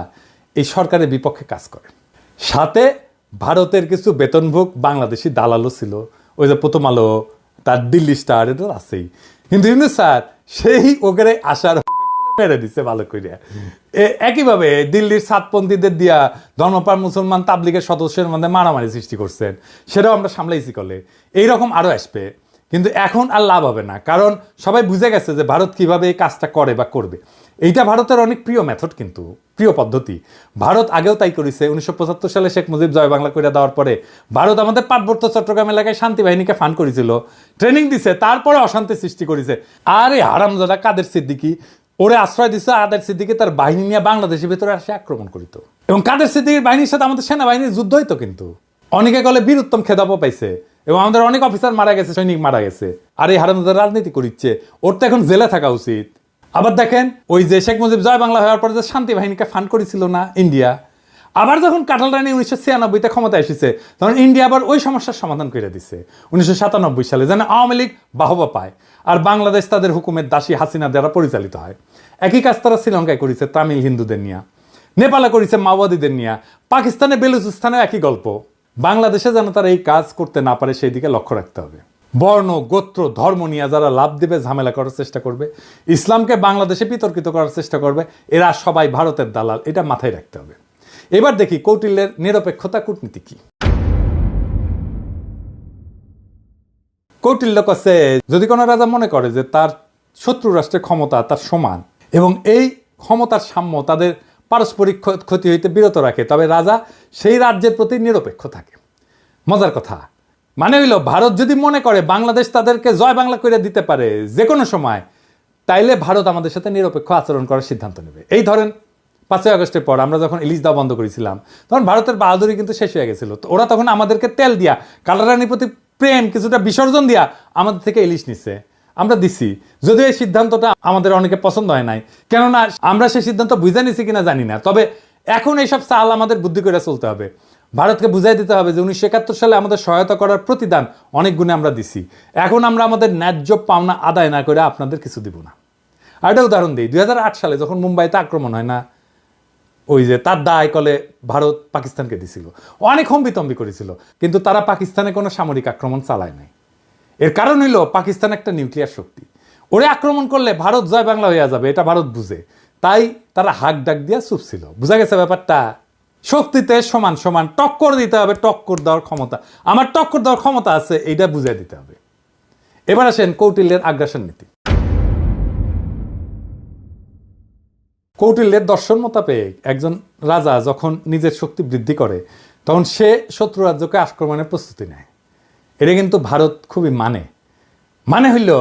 এই সরকারের বিপক্ষে কাজ করে। সাথে ভারতের কিছু বেতনভোগ বাংলাদেশি দালালও ছিল। ওই যে প্রথম আলো, তার দিল্লি স্টার, এটা আছেই। কিন্তু স্যার সেই ওগেরে আসার মেরে দিচ্ছে ভালো করে। একইভাবে দিল্লির সাতপন্থীদের দিয়া ধর্মপাল মুসলমান তাবলিগের সদস্যের মধ্যে মারামারি সৃষ্টি করছেন, সেটাও আমরা সামলাইছি করলে। এইরকম আরও আসবে, কিন্তু এখন আর লাভ হবে না, কারণ সবাই বুঝে গেছে যে ভারত কিভাবে এই কাজটা করে বা করবে। এইটা ভারতের অনেক প্রিয় মেথড, কিন্তু প্রিয় পদ্ধতি। ভারত আগেও তাই করেছে। 1975 সালে শেখ মুজিব জয় বাংলা করে দেওয়ার পরে ভারত আমাদের পার্বত্য চট্টগ্রাম এলাকায় শান্তি বাহিনীকে ফান্ড করেছিল, ট্রেনিং দিছে, তারপরে অশান্তি সৃষ্টি করেছে। আরে হারামজাদা কাদের সিদ্দিকী ওরে আশ্রয় দিচ্ছে। আদের সিদ্দিকী তার বাহিনী নিয়ে বাংলাদেশের ভিতরে আসে আক্রমণ করিত, এবং কাদের সিদ্দিকীর বাহিনীর সাথে আমাদের সেনাবাহিনীর যুদ্ধ হইতো। কিন্তু অনেকে গলে বীরুত্তম খেতাবও পাইছে, এবং আমাদের অনেক অফিসার মারা গেছে, সৈনিক মারা গেছে। আর এই হারামজাদা রাজনীতি করিচ্ছে, ওর তো এখন জেলে থাকা উচিত। আবার দেখেন, ওই যে শেখ মুজিব জয় বাংলা হওয়ার পরে যে শান্তি বাহিনীকে ফান্ড করেছিল না ইন্ডিয়া, আবার যখন কাটাল রানী 1996-তে ক্ষমতা এসেছে তখন ইন্ডিয়া আবার ওই সমস্যার সমাধান করে দিচ্ছে 1997 সালে, যেন আওয়ামী লীগ বাহবা পায় আর বাংলাদেশ তাদের হুকুমের দাসী হাসিনা দ্বারা পরিচালিত হয়। একই কাজ তারা শ্রীলঙ্কায় করেছে তামিল হিন্দুদের নিয়ে, নেপালে করেছে মাওবাদীদের নিয়ে, পাকিস্তানে বেলুচিস্তানেও একই গল্প। বাংলাদেশে যেন তারা এই কাজ করতে না পারে সেই দিকে লক্ষ্য রাখতে হবে। বর্ণ, গোত্র, ধর্ম নিয়ে যারা লাভ দেবে, ঝামেলা করার চেষ্টা করবে, ইসলামকে বাংলাদেশে বিতর্কিত করার চেষ্টা করবে, এরা সবাই ভারতের দালাল, এটা মাথায় রাখতে হবে। এবার দেখি কৌটিল্যের নিরপেক্ষতা কূটনীতি কি। কৌটিল্য কাছে যদি কোনো রাজা মনে করে যে তার শত্রু রাষ্ট্রের ক্ষমতা তার সমান এবং এই ক্ষমতার সাম্য তাদের পারস্পরিক ক্ষতি হইতে বিরত রাখে, তবে রাজা সেই রাজ্যের প্রতি নিরপেক্ষ থাকে। মজার কথা মানে হইল, ভারত যদি মনে করে বাংলাদেশ তাদেরকে জয় বাংলা করে দিতে পারে যে কোনো সময়, তাইলে ভারত আমাদের সাথে নিরপেক্ষ আচরণ করার সিদ্ধান্ত নেবে। এই ধরেন 5ই আগস্টের পর আমরা যখন ইলিশ দেওয়া বন্ধ করেছিলাম তখন ভারতের বাহাদুরি কিন্তু শেষ হয়ে গেছিল। তো ওরা তখন আমাদেরকে তেল দিয়া, কালারানির প্রতি প্রেম কিছুটা বিসর্জন দিয়া আমাদের থেকে ইলিশ নিচ্ছে, আমরা দিছি। যদিও এই সিদ্ধান্তটা আমাদের অনেকে পছন্দ হয় নাই, কেননা আমরা সেই সিদ্ধান্ত বুঝে নিছি কিনা জানি না। তবে এখন এইসব চাল আমাদের বুদ্ধি করে চলতে হবে। ভারতকে বুঝাই দিতে হবে যে 1971 সালে আমাদের সহায়তা করার প্রতিদান অনেক গুণে আমরা দিছি। এখন আমরা আমাদের ন্যায্য পাওনা আদায় না করে আপনাদের কিছু দিব না। আর একটা উদাহরণ দিই, 2008 সালে যখন মুম্বাইতে আক্রমণ হয় না, ওই যে তার দায় কলে ভারত পাকিস্তানকে দিছিল, অনেক হম্বিতম্বি করেছিল, কিন্তু তারা পাকিস্তানে কোনো সামরিক আক্রমণ চালায় নাই। এর কারণ হইল পাকিস্তান একটা নিউক্লিয়ার শক্তি, ওরে আক্রমণ করলে ভারত জয় বাংলা হয়ে যাবে, এটা ভারত বুঝে, তাই তারা হাক ডাক দিয়া চুপ ছিল। বুঝা গেছে ব্যাপারটা? শক্তিতে সমান সমান টক্কর দিতে হবে, টক্কর দেওয়ার ক্ষমতা, আমার টক্কর দেওয়ার ক্ষমতা আছে, এইটা বুঝাই দিতে হবে। এবার আসেন কৌটিল্যের আগ্রাসন নীতি। কৌটিল্যের দর্শন মোতাবেক একজন রাজা যখন নিজের শক্তি বৃদ্ধি করে তখন সে শত্রু রাজ্যকে আক্রমণের প্রস্তুতি নেয়। এটা কিন্তু ভারত খুবই মানে হইল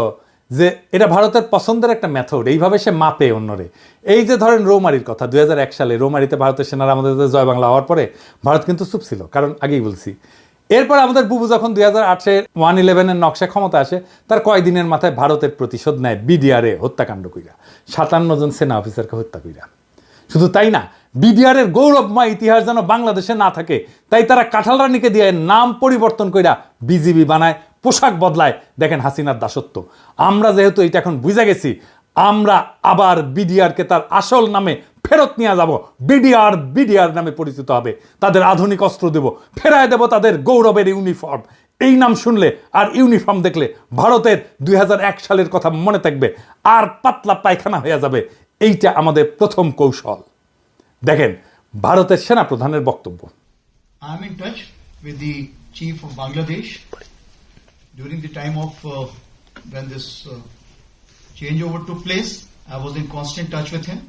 যে এটা ভারতের পছন্দের একটা মেথড, এইভাবে সে মাপে অন্যরে। এই যে ধরেন রৌমারির কথা, 2001 সালে রৌমারিতে ভারতের সেনারা আমাদের জয় বাংলা হওয়ার পরে ভারত কিন্তু চুপ ছিল, কারণ আগেই বলছি এরপর আমাদের বুবু যখন 2008-এ 111-এর নকশা ক্ষমতা আসে, তার কয়েকদিনের মাথায় ভারতের প্রতিশোধ নেয় বিডিআরে হত্যাকাণ্ড কইরা, 57 জন সেনা অফিসারকে হত্যা কইরা। শুধু তাই না, বিডিআরের গৌরবময় ইতিহাস যেন বাংলাদেশে না থাকে, তাই তারা কাঁঠাল রানীকে দিয়ে নাম পরিবর্তন কইরা বিজিবি বানায়, পোশাক বদলায়। দেখেন হাসিনার দাসত্ব। আমরা যেহেতু এটা এখন বুঝে গেছি, আমরা আবার বিডিআরকে তার আসল নামে ফেরত নিয়ে যাব। বিডিআর নামে পরিচিত হবে, তাদের আধুনিক অস্ত্র দেব, ফেরায় দেব তাদের গৌরবের ইউনিফর্ম। এই নাম শুনলে আর ইউনিফর্ম দেখলে ভারতের 2001 সালের কথা মনে থাকবে, আর পাতলা পায়খানা হয়ে যাবে। এইটা আমাদের প্রথম কৌশল। দেখেন ভারতের সেনাপ্রধানের বক্তব্য। I'm in touch with the chief of Bangladesh during the time of when this changeover took place. I was in constant touch with him,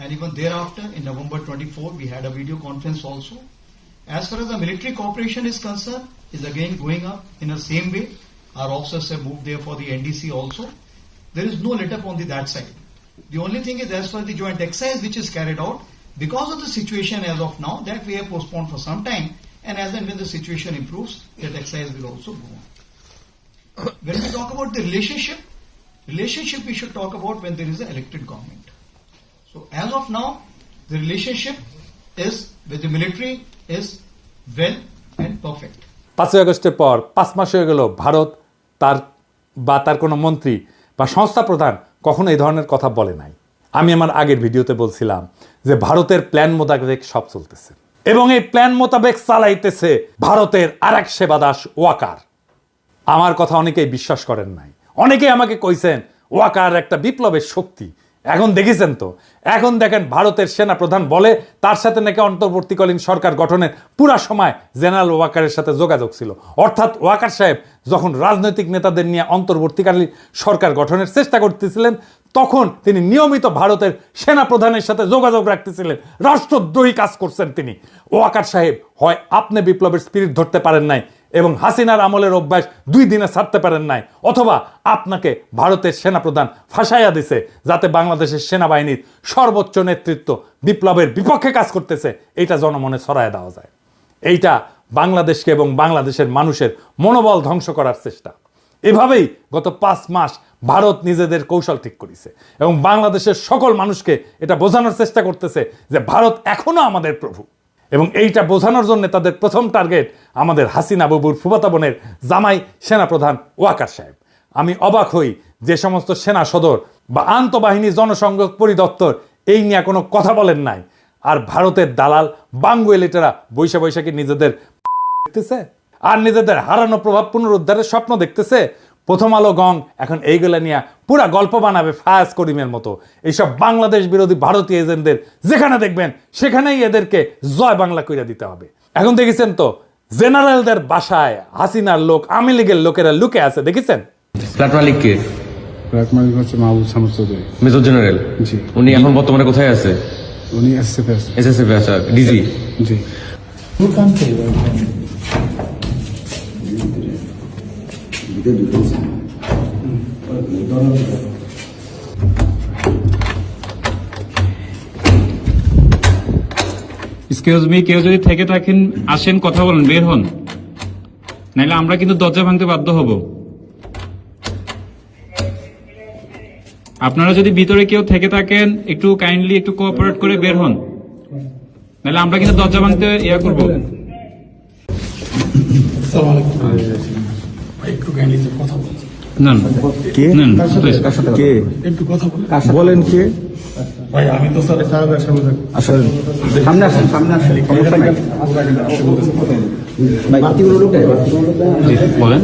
and even thereafter, in November 24, we had a video conference also. As far as the military cooperation is concerned, is again going up in the same way. Our officers have moved there for the NDC also. There is no let-up on that side. The only thing is, as far as the joint exercise which is carried out, because of the situation as of now, that we have postponed for some time, and as and when the situation improves, that exercise will also go on. When we talk about the relationship we should talk about when there is an elected government. So as of now, the relationship is with the military is well and perfect. 5 আগস্টের পর 5 মাস হয়ে গেল, ভারত তার কোনো মন্ত্রী বা সংস্থা প্রধান কখনো এই ধরনের কথা বলে নাই। আমি আমার আগের ভিডিওতে বলছিলাম যে ভারতের প্ল্যান মোতাবেক সব চলতেছে, এবং এই প্ল্যান মোতাবেক চালাইতেছে ভারতের আরেক সেবাদাস ওয়াকার। আমার কথা অনেকেই বিশ্বাস করেন নাই, অনেকেই আমাকে কইছেন ওয়াকার একটা বিপ্লবের শক্তি। এখন দেখেছেন তো, এখন দেখেন ভারতের সেনা প্রধান বলে তার সাথে নাকি অন্তর্বর্তীকালীন সরকার গঠনের পুরা সময় জেনারেল ওয়াকারের সাথে যোগাযোগ ছিল। অর্থাৎ ওয়াকার সাহেব যখন রাজনৈতিক নেতাদের নিয়ে অন্তর্বর্তীকালীন সরকার গঠনের চেষ্টা করতেছিলেন, তখন তিনি নিয়মিত ভারতের সেনা প্রধানের সাথে যোগাযোগ রাখতেছিলেন। রাষ্ট্রদ্রোহী কাজ করছেন তিনি। ওয়াকার সাহেব হয় আপনি বিপ্লবের স্পিরিট ধরতে পারেন নাই এবং হাসিনার আমলের অভ্যাস 2 দিনে ছাড়তে পারেন নাই, অথবা আপনাকে ভারতের সেনাপ্রধান ফাঁসাইয়া দিছে যাতে বাংলাদেশের সেনাবাহিনীর সর্বোচ্চ নেতৃত্ব বিপ্লবের বিপক্ষে কাজ করতেছে, এইটা জনমনে ছড়ায় দেওয়া যায়। এইটা বাংলাদেশকে এবং বাংলাদেশের মানুষের মনোবল ধ্বংস করার চেষ্টা। এভাবেই গত 5 মাস ভারত নিজেদের কৌশল ঠিক করেছে এবং বাংলাদেশের সকল মানুষকে এটা বোঝানোর চেষ্টা করতেছে যে ভারত এখনো আমাদের প্রভু। এবং এইটা বোঝানোর জন্য তাদের প্রথম টার্গেট আমাদের হাসিনা বাবুর ফুফাতো বোনের জামাই সেনাপ্রধান ওয়াকার সাহেব। আমি অবাক হই যে সমস্ত সেনা সদর বা আন্তঃবাহিনী জনসংযোগ পরিদপ্তর এই নিয়ে কোনো কথা বলেন নাই, আর ভারতের দালাল বাঙ্গুয়েলিটারা বৈশাখী নিজেদের দেখতেছে আর নিজেদের হারানো প্রভাব পুনরুদ্ধারের স্বপ্ন দেখতেছে। প্রথম আলো গং এখন এইগুলা নিয়ে পুরা গল্প বানাবে ফায়াজ করিমের মতো। এইসব বাংলাদেশ বিরোধী ভারতীয় এজেন্টদের যেখানে দেখবেন সেখানেই এদেরকে জয় বাংলা কইরা দিতে হবে। এখন দেখেছেন তো জেনারেলদের বাসায় হাসিনার লোক, আওয়ামী লীগের লোকেরা লুকে আছে, দেখেছেন? ফ্ল্যাট মালিক কে? ফ্ল্যাট মালিক হচ্ছে মাহবুব সামদ চৌধুরী, মেজর জেনারেল। জি। উনি এখন বর্তমানে কোথায় আছে? উনি এসএসএফ আছে। এসএসএফ আছে, ডিজি। জি। এক্সকিউজ মি, কেউ যদি থেকে থাকেন আসেন, কথা বলেন, বের হন, নাইলে আমরা কিন্তু দরজা ভাঙতে বাধ্য হব। আপনারা যদি ভিতরে কেউ থেকে থাকেন একটু কাইন্ডলি একটু কোঅপারেট করে বের হন, নাইলে আমরা কিন্তু দরজা ভাঙতে ইয়া করব। না কে? না কে? বলেন কে? ভাই আমি তো স্যার আসলে সামনে আসেন, সামনে আসেন, সমস্যা নাই। বলেন।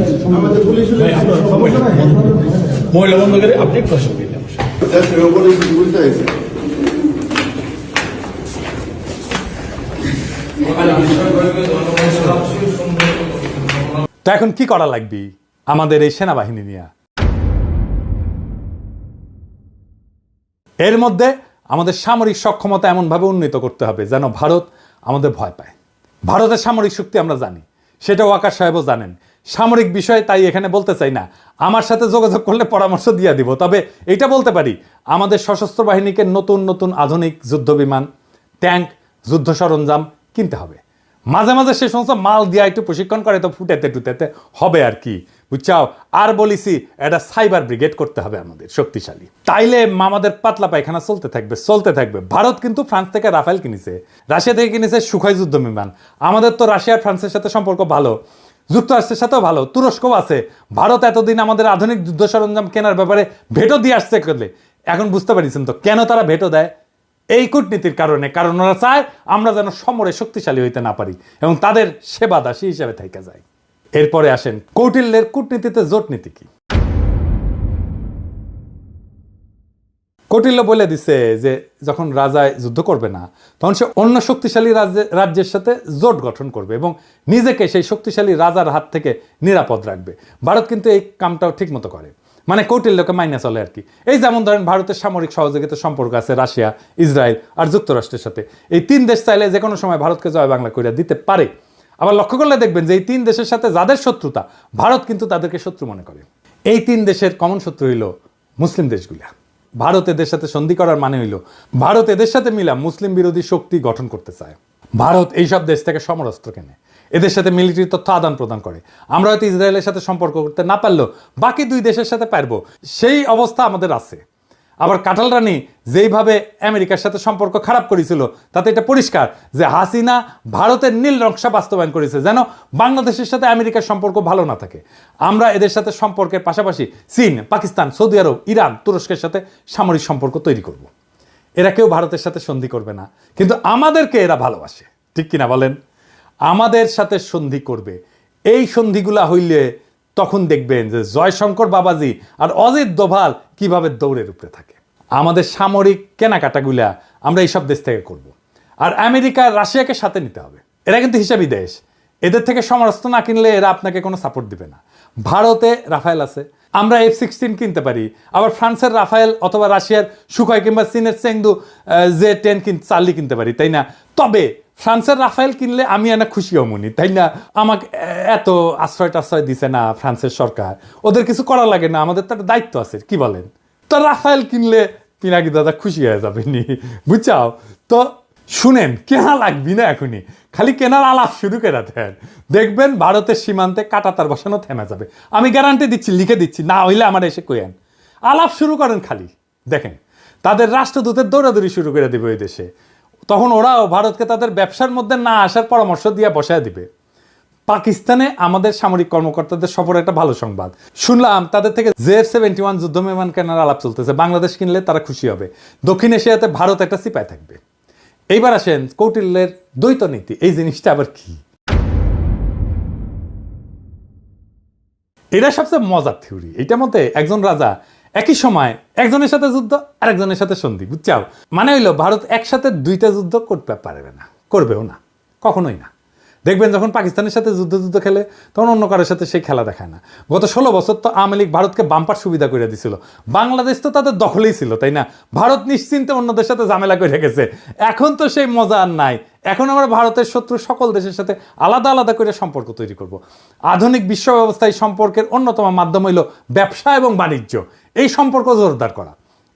মহিলা বন্ধ করে আপনি একটু আসুন। তো এখন কি করা লাগবে আমাদের এই সেনাবাহিনী নিয়ে? এর মধ্যে আমাদের সামরিক সক্ষমতা এমনভাবে উন্নীত করতে হবে যেন ভারত আমাদের ভয় পায়। ভারতের সামরিক শক্তি আমরা জানি, সেটা ওয়াকার সাহেবও জানেন। সামরিক বিষয়ে তাই এখানে বলতে চাই না, আমার সাথে যোগাযোগ করলে পরামর্শ দিয়ে দিব। তবে এটা বলতে পারি, আমাদের সশস্ত্র বাহিনীকে নতুন নতুন আধুনিক যুদ্ধ বিমান, ট্যাঙ্ক, যুদ্ধ সরঞ্জাম কিনতে হবে। মাঝে মাঝে সে সমস্ত মাল দিয়া একটু প্রশিক্ষণ করে তো ফুটেতে টুটেতে হবে আর কি, বুঝছাও। আর বলিছি এটা সাইবার ব্রিগেড করতে হবে আমাদের শক্তিশালী, তাইলে আমাদের পাতলা পায়খানা চলতে থাকবে। ভারত কিন্তু ফ্রান্স থেকে রাফেল কিনেছে, রাশিয়া থেকে কিনেছে সুখয় যুদ্ধ বিমান। আমাদের তো রাশিয়া আর ফ্রান্সের সাথে সম্পর্ক ভালো, যুক্তরাষ্ট্রের সাথেও ভালো, তুরস্কও আছে। ভারত এতদিন আমাদের আধুনিক যুদ্ধ সরঞ্জাম কেনার ব্যাপারে ভেটো দিয়ে আসছে, এখন বুঝতে পারছেন তো কেন তারা ভেটো দেয়? এই কূটনীতির কারণে, কারণ ওরা চায় আমরা যেন সমরে শক্তিশালী হইতে না পারি এবং তাদের সেবা দাসী হিসেবে থাইকা যায়। এরপরে আসেন কৌটিল্যের কূটনীতিতে জোট নীতি কি। কৌটিল্য বলে দিছে যে যখন রাজা যুদ্ধ করবে না তখন সে অন্য শক্তিশালী রাজ্যের সাথে জোট গঠন করবে এবং নিজেকে সেই শক্তিশালী রাজার হাত থেকে নিরাপদ রাখবে। ভারত কিন্তু এই কামটাও ঠিক মতো করে, মানে কৌটিল্যকে মাইনে চলে আর কি। এই যেমন ধরেন ভারতের সামরিক সহযোগিতার সম্পর্ক আছে রাশিয়া, ইসরায়েল আর যুক্তরাষ্ট্রের সাথে। এই 3 দেশ চাইলে যে কোনো সময় ভারতকে জয় বাংলা করে দিতে পারে। আবার লক্ষ্য করলে দেখবেন যে এই 3 দেশের সাথে যাদের শত্রুতা, ভারত কিন্তু তাদেরকে শত্রু মনে করে। এই 3 দেশের কমন শত্রু হইল মুসলিম দেশগুলা। ভারত এদের সাথে সন্ধি করার মানে হইল ভারত এদের সাথে মিলা মুসলিম বিরোধী শক্তি গঠন করতে চায়। ভারত এইসব দেশ থেকে সমরাস্ত্র কেনে, এদের সাথে মিলিটারি তথ্য আদান প্রদান করে। আমরা হয়তো ইসরায়েলের সাথে সম্পর্ক করতে না পারলেও বাকি 2 দেশের সাথে পারবো, সেই অবস্থা আমাদের আছে। আবার কাঁঠাল রানী যেইভাবে আমেরিকার সাথে সম্পর্ক খারাপ করেছিল, তাতে এটা পরিষ্কার যে হাসিনা ভারতের নীল নকশা বাস্তবায়ন করেছে যেন বাংলাদেশের সাথে আমেরিকার সম্পর্ক ভালো না থাকে। আমরা এদের সাথে সম্পর্কের পাশাপাশি চীন, পাকিস্তান, সৌদি আরব, ইরান, তুরস্কের সাথে সামরিক সম্পর্ক তৈরি করব। এরা কেউ ভারতের সাথে সন্ধি করবে না, কিন্তু আমাদেরকে এরা ভালোবাসে, ঠিক কিনা বলেন? আমাদের সাথে সন্ধি করবে। এই সন্ধিগুলা হইলে তখন দেখবেন যে জয়শঙ্কর বাবাজি আর অজিত দোভাল কিভাবে দৌড়ের উপরে থাকে। আমাদের সামরিক কেনাকাটাগুলা আমরা এইসব দেশ থেকে করব। আর আমেরিকা, রাশিয়াকে সাথে নিতে হবে। এরা কিন্তু হিসাবি দেশ, এদের থেকে সমরাস্ত্র না কিনলে এরা আপনাকে কোনো সাপোর্ট দিবে না। ভারতে রাফায়েল আছে, আমরা F-16 কিনতে পারি। আবার ফ্রান্সের রাফায়েল অথবা রাশিয়ার সুখয় কিংবা চীনের চেংদু J-10 চার্লি কিনতে পারি, তাই না? তবে ফ্রান্সের রাফায়েল কিনলে আমি এনা খুশি হমুনি, তাই না? আমাকে এত আশ্রয় দিছে না ফ্রান্সের সরকার, ওদের কিছু করা লাগে না, আমাদের তো একটা দায়িত্ব আছে, কি বলেন? তো রাফায়েল কিনলে পিনাকি দাদা খুশি হয়ে যাবে নি, বুঝছাও? তো শুনেন, কেনা লাগবি না এখনই, খালি কেনার আলাপ শুরু করে দেন, দেখবেন ভারতের সীমান্তে কাঁটাতার বসানো থেমে যাবে। আমি গ্যারান্টি দিচ্ছি, লিখে দিচ্ছি, না হইলে আমার এসে কইেন। আলাপ শুরু করেন, খালি দেখেন তাদের রাষ্ট্রদূতের দৌড়াদৌড়ি শুরু করে দেবে ওই দেশে। তখন ওরাও ভারতকে তাদের ব্যবসার মধ্যে না আসার পরামর্শ দিয়ে বসায় দিবে। পাকিস্তানে আমাদের সামরিক কর্মকর্তাদের সফর একটা ভালো সংবাদ শুনলাম, তাদের থেকে J-71 যুদ্ধ বিমান কেনার আলাপ চলতেছে। বাংলাদেশ কিনলে তারা খুশি হবে। দক্ষিণ এশিয়াতে ভারত একটা সিপাই থাকবে। এইবার আসেন কৌটিল্যের দ্বৈত নীতি, এই জিনিসটা আবার কি? এটা সবচেয়ে মজার থিওরি। এটার মধ্যে একজন রাজা একই সময় একজনের সাথে যুদ্ধ আর একজনের সাথে সন্ধি, বুঝছাও? মানে হইলো ভারত একসাথে 2টা যুদ্ধ করতে পারবে না, করবেও না, কখনোই না। দেখবেন যখন পাকিস্তানের সাথে যুদ্ধ খেলে তখন অন্য কারোর সাথে সেই খেলা দেখায় না। গত 16 বছর তো আওয়ামী লীগ ভারতকে বাম্পার সুবিধা করে দিছিল, বাংলাদেশ তো তাদের দখলেই ছিল, তাই না? ভারত নিশ্চিন্তে অন্যদের সাথে ঝামেলা করে গেছে। এখন তো সেই মজা আর নাই। এখন আমরা ভারতের শত্রু সকল দেশের সাথে আলাদা আলাদা করে সম্পর্ক তৈরি করব। আধুনিক বিশ্ব ব্যবস্থায় সম্পর্কের অন্যতম মাধ্যম হইল ব্যবসা এবং বাণিজ্য, এই সম্পর্ক জোরদার করা।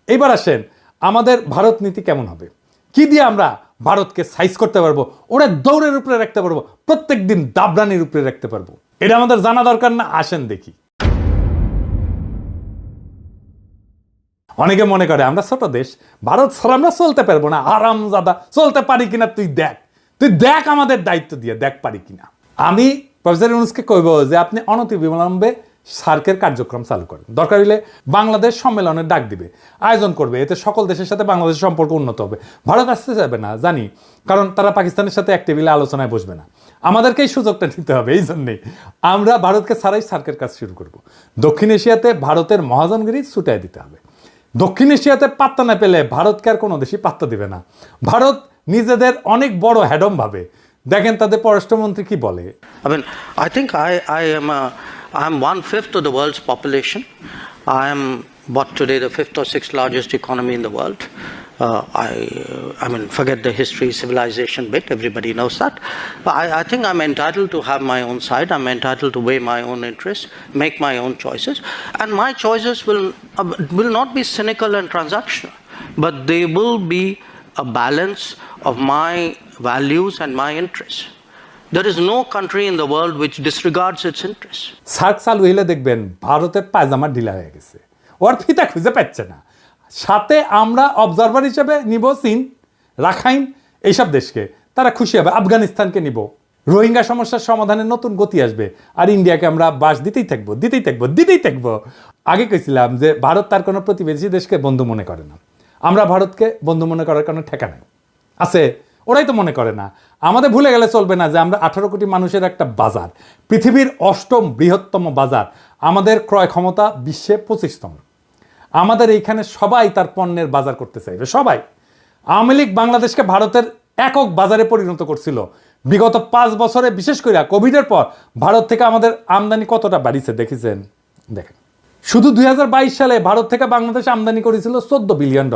এইবার আসেন আমাদের ভারত নীতি কেমন হবে, কি দিয়ে আমরা ভারতকে সাইজ করতে পারবো, ওরা দৌড়ের উপরে রাখতে পারবো, প্রত্যেক দিন দাবরানির উপরে রাখতে পারবো। এটা আমাদের জানা দরকার না? আসেন দেখি। অনেকে মনে করে আমরা ছোট দেশ, ভারত ছাড়া আমরা চলতে পারবো না। আরামজাদা, চলতে পারি কিনা তুই দেখ আমাদের দায়িত্ব দিয়ে দেখ পারি কিনা। আমি প্রফেসর ইউনূসকে কইব যে আপনি অনতিবিলম্বে সার্কের কার্যক্রম চালু করেন। দরকার হলে বাংলাদেশ সম্মেলনের ডাক দিবে, আয়োজন করবে, এতে সকল দেশের সাথে বাংলাদেশের সম্পর্ক উন্নত হবে। ভারত আসতে যাবে না জানি, কারণ তারা পাকিস্তানের সাথে এক টেবিলে আলোচনায় বসবে না। আমাদেরকেই সুযোগটা নিতে হবে। এই জন্যেই আমরা ভারতকে ছাড়াই সার্কের কাজ শুরু করব। দক্ষিণ এশিয়াতে ভারতের মহাজনগিরি ছুটাই দিতে হবে। দক্ষিণ এশিয়াতে পাত্তা না পেলে ভারতকে আর কোনো দেশই পাত্তা দিবে না। ভারত নিজেদের অনেক বড় হ্যাডম ভাবে। দেখেন তাদের পররাষ্ট্রমন্ত্রী কি বলে। I think I'm 1/5 of the world's population. I am what today the 5th or 6th largest economy in the world. I mean, forget the history, civilization bit, everybody knows that. But I think I'm entitled to have my own side. I'm entitled to weigh my own interests, make my own choices. And my choices will not be cynical and transactional, but they will be a balance of my values and my interests. There is no country in the world which disregards its interests. SAARC চালু হইলে দেখবেন ভারতের পায়জামা ঢিলা হয়ে গেছে, ওর ফিতা খুঁজে পাচ্ছে না। সাথে আমরা অবজারভার হিসেবে নিব চীন, রাখাইন, এইসব দেশকে, তারা খুশি হবে। আফগানিস্তানকে নিব, রোহিঙ্গা সমস্যার সমাধানে নতুন গতি আসবে। আর ইন্ডিয়াকে আমরা বাস দিতেই থাকবো। আগে কইছিলাম যে ভারত তার কোনো প্রতিবেশী দেশকে বন্ধু মনে করে না। আমরা ভারতকে বন্ধু মনে করার কোনো ঠেকা নাই আছে, ওরাই তো মনে করে না। আমাদের ভুলে গেলে চলবে না যে আমরা 18 কোটি মানুষের একটা বাজার, পৃথিবীর 8ম বৃহত্তম বাজার, আমাদের ক্রয় ক্ষমতা বিশ্বে 25তম। আমাদের এইখানে সবাই তার পণ্যের বাজার করতে চাইবে, সবাই। আওয়ামী লীগ বাংলাদেশকে ভারতের একক বাজারে পরিণত করছিল। বিগত 5 বছরে, বিশেষ করে কোভিডের পর ভারত থেকে আমাদের আমদানি কতটা বাড়িছে দেখেছেন? দেখেন, শুধু 2022 সালে ভারত থেকে বাংলাদেশ আমদানি করেছিল $14 বিলিয়ন,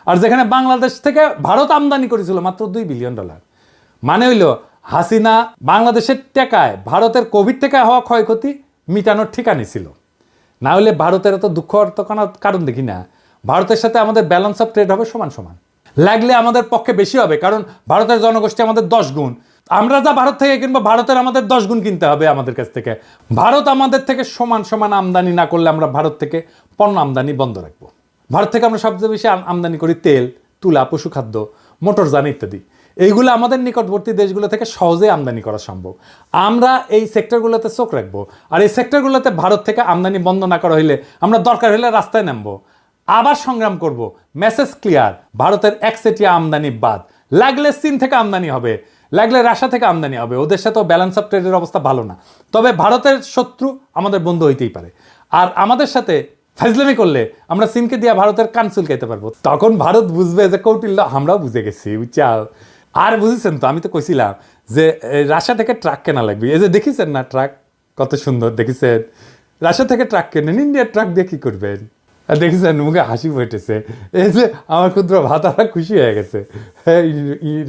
আর যেখানে বাংলাদেশ থেকে ভারত আমদানি করেছিল মাত্র $2 বিলিয়ন। মানে হইল হাসিনা বাংলাদেশের টাকায় ভারতের কোভিড থেকে হওয়া ক্ষয়ক্ষতি মিটানোর ঠিকানি ছিল। না হলে ভারতের এত দুঃখ কারণ দেখি না। ভারতের সাথে আমাদের ব্যালেন্স অফ ট্রেড হবে সমান সমান, লাগলে আমাদের পক্ষে বেশি হবে, কারণ ভারতের জনগোষ্ঠী আমাদের 10 গুণ। আমরা যা ভারত থেকে কিনবো, ভারতের আমাদের 10 গুণ কিনতে হবে আমাদের কাছ থেকে। ভারত আমাদের থেকে সমান সমান আমদানি না করলে আমরা ভারত থেকে পণ্য আমদানি বন্ধ রাখবো। ভারত থেকে আমরা সবচেয়ে বেশি আমদানি করি তেল, তুলা, পশুখাদ্য, মোটরযান ইত্যাদি। এইগুলো আমাদের নিকটবর্তী দেশগুলো থেকে সহজে আমদানি করা সম্ভব। আমরা এই সেক্টরগুলোতে চোখ রাখবো, আর এই সেক্টরগুলোতে ভারত থেকে আমদানি বন্ধ না করা হইলে আমরা দরকার হলে রাস্তায় নামবো, আবার সংগ্রাম করব। মেসেজ ক্লিয়ার, ভারতের একচেটিয়া আমদানি বাদ। লাগলে চীন থেকে আমদানি হবে, লাগলে রাশিয়া থেকে আমদানি হবে, ওদের সাথেও ব্যালেন্স অফ ট্রেডের অবস্থা ভালো না। তবে ভারতের শত্রু আমাদের বন্ধু হইতেই পারে, আর আমাদের সাথে ফাজলামি করলে আমরা চীনকে দিয়ে ভারতের কান চুলকাইতে পারবো। তখন ভারত বুঝবে যে কৌটিল্য আমরাও বুঝে গেছি, বুঝছাও। আর বুঝেছেন তো, আমি তো কইছিলাম যে রাশিয়া থেকে ট্রাক কেনা লাগবে। এই যে দেখেছেন না ট্রাক কত সুন্দর, দেখেছেন? রাশিয়া থেকে ট্রাক কেনেন, ইন্ডিয়ার ট্রাক দিয়ে কি করবেন? আর দেখেছেন মুখে হাসি ফুটেছে। এই যে আমার ক্ষুদ্র ভাতারা খুশি হয়ে গেছে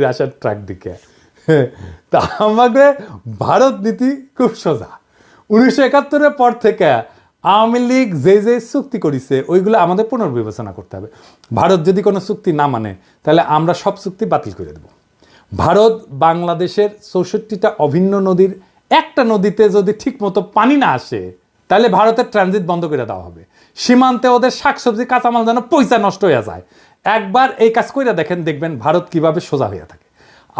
রাশিয়ার ট্রাক দিকে। তা আমাদের ভারত নীতি খুব সোজা। 1971-এর পর থেকে আওয়ামী লীগ যে চুক্তি করেছে ওইগুলো আমাদের পুনর্বিবেচনা করতে হবে। ভারত যদি কোনো চুক্তি না মানে তাহলে আমরা সব চুক্তি বাতিল করে দেব। ভারত বাংলাদেশের 64টা অভিন্ন নদীর একটা নদীতে যদি ঠিক মতো পানি না আসে তাহলে ভারতের ট্রানজিট বন্ধ করে দেওয়া হবে। সীমান্তে ওদের শাকসবজি কাঁচামাল যেন পয়সা নষ্ট হয়ে যায়। একবার এই কাজ করে দেখবেন ভারত কিভাবে সোজা হয়ে থাকে।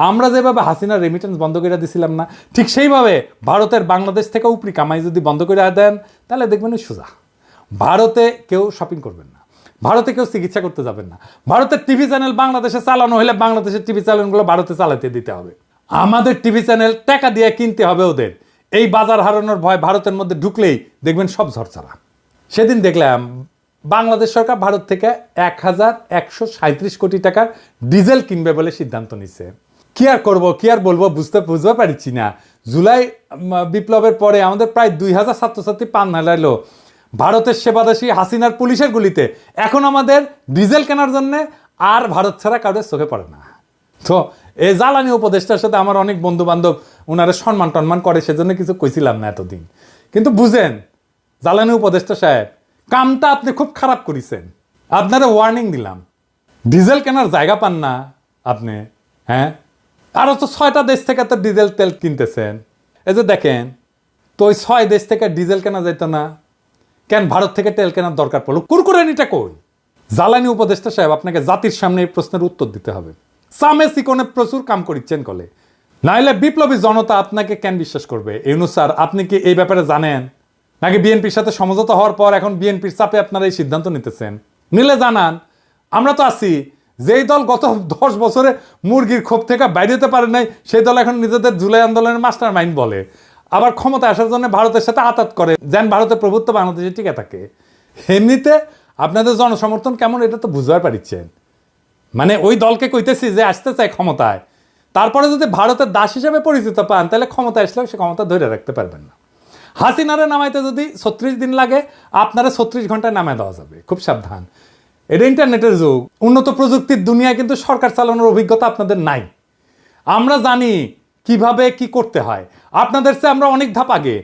আমরা যেভাবে হাসিনার রেমিটেন্স বন্ধ করে দিছিলাম না, ঠিক সেইভাবে ভারতের বাংলাদেশ থেকে উপরি কামাই যদি বন্ধ করে দেন তাহলে দেখবেন সোজা। ভারতে কেউ শপিং করবেন না, ভারতে কেউ চিকিৎসা করতে যাবেন না। ভারতের টিভি চ্যানেল বাংলাদেশে চালানো হলে বাংলাদেশের টিভি চ্যানেলগুলো ভারতে চালাতে দিতে হবে। আমাদের টিভি চ্যানেল টাকা দিয়ে কিনতে হবে ওদের। এই বাজার হারানোর ভয় ভারতের মধ্যে ঢুকলেই দেখবেন সব ঝরঝরা। সেদিন দেখলাম বাংলাদেশ সরকার ভারত থেকে 1137 কোটি টাকার ডিজেল কিনবে বলে সিদ্ধান্ত নিচ্ছে। কি আর করবো, কি আর বলবো, বুঝতে পারছি না। জুলাই বিপ্লবের পরে আমাদের প্রায় 2000 ছাত্রছাত্রী প্রাণ হারাইলো ভারতের সেবাদাসী হাসিনার পুলিশের গুলিতে। এখন আমাদের ডিজেল কেনার জন্য আর ভারত ছাড়া কারোর চোখে পড়ে না। তো এই জ্বালানি উপদেষ্টার সাথে আমার অনেক বন্ধু বান্ধব ওনারা সম্মান টন্মান করে, সেজন্য কিছু কইছিলাম না এতদিন। কিন্তু বুঝেন জ্বালানি উপদেষ্টা সাহেব, কামটা আপনি খুব খারাপ করেছেন। আপনারা ওয়ার্নিং দিলাম, ডিজেল কেনার জায়গা পান না আপনি। হ্যাঁ, আরো তো 6টা দেশ থেকে তো ডিজেল তেল কিনতেছেন। এই যে দেখেন তো, ওই 6 দেশ থেকে ডিজেল কেনা যেত না কেন? ভারত থেকে তেল কেনার দরকার পড়লো? কুরকুরানিটা কই? জ্বালানি উপদেষ্টা সাহেব, আপনাকে জাতির সামনে এই প্রশ্নের উত্তর দিতে হবে। সামে সিকোনে প্রচুর কাম করিচ্ছেন কলে, নাইলে বিপ্লবী জনতা আপনাকে কেন বিশ্বাস করবে? ইউনূস স্যার, আপনি কি এই ব্যাপারে জানেন নাকি বিএনপির সাথে সমঝোতা হওয়ার পর এখন বিএনপির চাপে আপনারা এই সিদ্ধান্ত নিতেছেন? নিলে জানান, আমরা তো আছি। যেই দল গত 10 বছরে মুরগির ক্ষোভ থেকে বাইরে হতে পারে নাই, সেই দল এখন নিজেদের জুলাই আন্দোলনের মাস্টার মাইন্ড বলে, আবার ক্ষমতা আসার জন্য ভারতের সাথে আতাত করে যেন ভারতের প্রভুত্ব বাংলাদেশে টিকে থাকে। এমনিতে আপনাদের জনসমর্থন কেমন এটা তো বুঝবার পারিচ্ছেন। মানে ওই দলকে কইতেছি যে আসতে চায় ক্ষমতায়, তারপরে যদি ভারতের দাস হিসেবে পরিচিত পান তাহলে ক্ষমতা আসলেও সে ক্ষমতা ধরে রাখতে পারবেন না। হাসিনারে নামাইতে যদি 36 দিন লাগে, আপনারা 36 ঘন্টায় নামায় দেওয়া যাবে। খুব সাবধান, এটা ইন্টারনেটের যুগ, উন্নত প্রযুক্তির দুনিয়া, কিন্তু সরকার চালানোর অভিজ্ঞতা আপনাদের নাই। আমরা জানি কিভাবে কি করতে হয়, আপনাদের চেয়ে আমরা অনেক ধাপ আগে।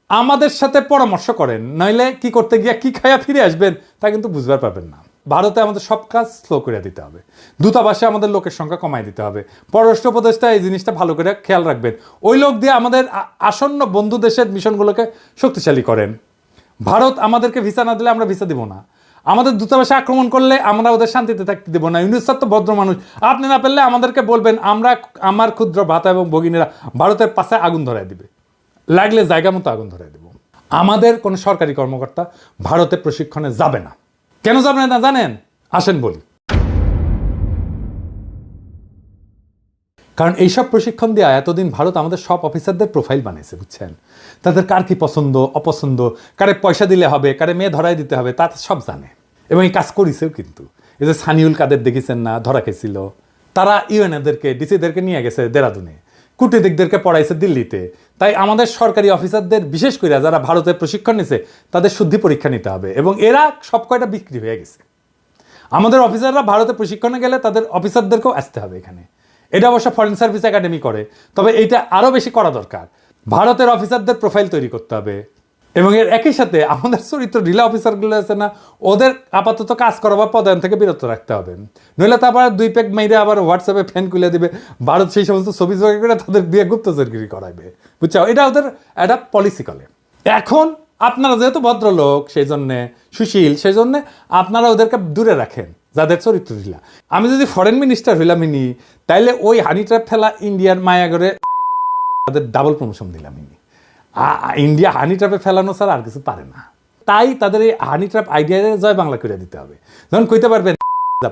আমাদের সাথে পরামর্শ করেন, নইলে কি করতে গিয়া কি খায়া ফিরে আসবেন তা কিন্তু বুঝবার পারবেন না। ভারতে আমাদের সব কাজ স্লো করে দিতে হবে, দূতাবাসে আমাদের লোকের সংখ্যা কমায় দিতে হবে। পররাষ্ট্র উপদেষ্টা এই জিনিসটা ভালো করে খেয়াল রাখবেন, ওই লোক দিয়ে আমাদের আসন্ন বন্ধু দেশের মিশনগুলোকে শক্তিশালী করেন। ভারত আমাদেরকে ভিসা না দিলে আমরা ভিসা দিব না, আমাদের দূতাবাসে আক্রমণ করলে আমরা ওদের শান্তিতে থাকতে দেবো না। ইউনুস স্যার তো ভদ্র মানুষ, আপনি না পারলে আমাদেরকে বলবেন, আমার ক্ষুদ্র ভ্রাতা এবং ভগিনীরা ভারতের পাশে আগুন ধরায় দিবে, লাগলে জায়গা মতো আগুন ধরায় দেব। আমাদের কোনো সরকারি কর্মকর্তা ভারতে প্রশিক্ষণে যাবে না। কেন যাবে না জানেন? আসেন বলি। কারণ এইসব প্রশিক্ষণ দেওয়া এতদিন ভারত আমাদের সব অফিসারদের প্রোফাইল বানিয়েছে, বুঝছেন? তাদের কার কি পছন্দ অপছন্দ, কারে পয়সা দিলে হবে, কারে মেয়ে ধরাই দিতে হবে, তা সব জানে এবং এই কাজ করেছেও। কিন্তু এই যে সানিউল কাদের দেখেছেন না, ধরা খেয়েছিল, তারা ইউএনএদেরকে ডিসিদেরকে নিয়ে গেছে দেরাদুনে, কূটনীতিকদেরকে পড়াইছে দিল্লিতে। তাই আমাদের সরকারি অফিসারদের বিশেষ করে যারা ভারতের প্রশিক্ষণ নিছে তাদের শুদ্ধি পরীক্ষা নিতে হবে, এবং এরা সব কয়টা বিক্রি হয়ে গেছে। আমাদের অফিসাররা ভারতে প্রশিক্ষণে গেলে তাদের অফিসারদেরকেও আসতে হবে এখানে। এটা অবশ্য ফরেন সার্ভিস একাডেমি করে, তবে এটা আরও বেশি করা দরকার। ভারতের অফিসারদের প্রোফাইল তৈরি করতে হবে, এবং এর একই সাথে আমাদের চরিত্র ঢিলা অফিসারগুলো আছে না, ওদের আপাতত কাজ করা বা পদায়ন থেকে বিরত রাখতে হবে। নইলে তারপর 2 পেগ মেরে আবার হোয়াটসঅ্যাপে ফ্যান খুলে দিবে, ভারত সেই সমস্ত ছবি জোগাড় করে তাদের দিয়ে গুপ্তচরগিরি করাইবে, বুঝছো? এটা ওদের একটা পলিসি করে। এখন আপনারা যেহেতু ভদ্রলোক, সেই জন্যে সুশীল, সেই জন্যে আপনারা ওদেরকে দূরে রাখেন যাদের চরিত্র ঢিলা। আমি যদি ফরেন মিনিস্টার হইলাম ইনি, তাইলে ওই হানি ট্র্যাপ ফেলা ইন্ডিয়ার মায়াগরে তাদের ডাবল প্রমোশন দিলাম ইনি। ইন্ডিয়া হানি ট্র্যাপে ফেলানো ছাড়া আর কিছু পারে না। তাই তাদের এই হানি ট্র্যাপ আইডিয়া জয় বাংলা করে দিতে হবে। যখন কইতে পারবেন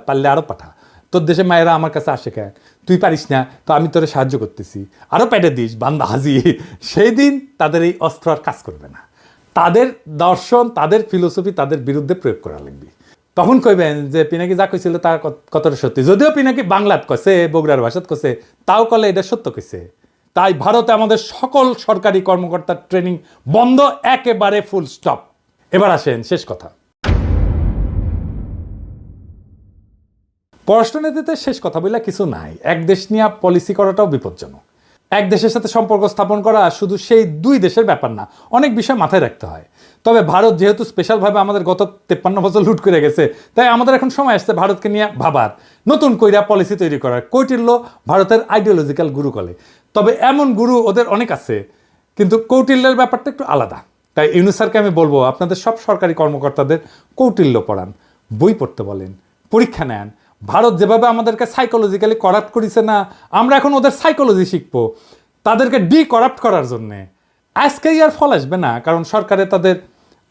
পারলে আরো পাঠা, তোর দেশে মায়েরা আমার কাছে আসে কেন, তুই পারিস না তো আমি তোরে সাহায্য করতেছি, আরো পেটে দিস বান্দা হাজি, সেই দিন তাদের এই অস্ত্র আর কাজ করবে না। তাদের দর্শন, তাদের ফিলোসফি তাদের বিরুদ্ধে প্রয়োগ করা লাগবে। তখন কইবেন যে পিনাকি যা কইছিল তা কতটা সত্যি, যদিও পিনাকি বাংলাত কইছে, বগুড়ার ভাষাত কইছে, তাও কলে এটা সত্য কইছে। তাই ভারতে আমাদের সকল সরকারি কর্মকর্তার ট্রেনিং বন্ধ, একেবারে ফুল স্টপ। এবার আসেন শেষ কথা। পররাষ্ট্রনীতিতে শেষ কথা বলে কিছু নাই। এক দেশ নিয়ে পলিসি করাটাও বিপজ্জনক। এক দেশের সাথে সম্পর্ক স্থাপন করা শুধু সেই 2 দেশের ব্যাপার না, অনেক বিষয় মাথায় রাখতে হয়। তবে ভারত যেহেতু স্পেশালভাবে আমাদের গত 53 বছর লুট করে গেছে, তাই আমাদের এখন সময় আসছে ভারতকে নিয়ে ভাবার, নতুন কইরা পলিসি তৈরি করার। কৌটিল্য ভারতের আইডিওলজিক্যাল গুরু কলে, তবে এমন গুরু ওদের অনেক আছে, কিন্তু কৌটিল্যের ব্যাপারটা একটু আলাদা। তাই ইউনুস স্যারকে আমি বলবো, আপনাদের সব সরকারি কর্মকর্তাদের কৌটিল্য পড়ান, বই পড়তে বলেন, পরীক্ষা নেন। ভারত যেভাবে আমাদেরকে সাইকোলজিক্যালি করাপ্ট করেছে না, আমরা এখন ওদের সাইকোলজি শিখবো তাদেরকে করাপ্ট করার জন্যে। আজকেই আর ফল আসবে না, কারণ সরকারে তাদের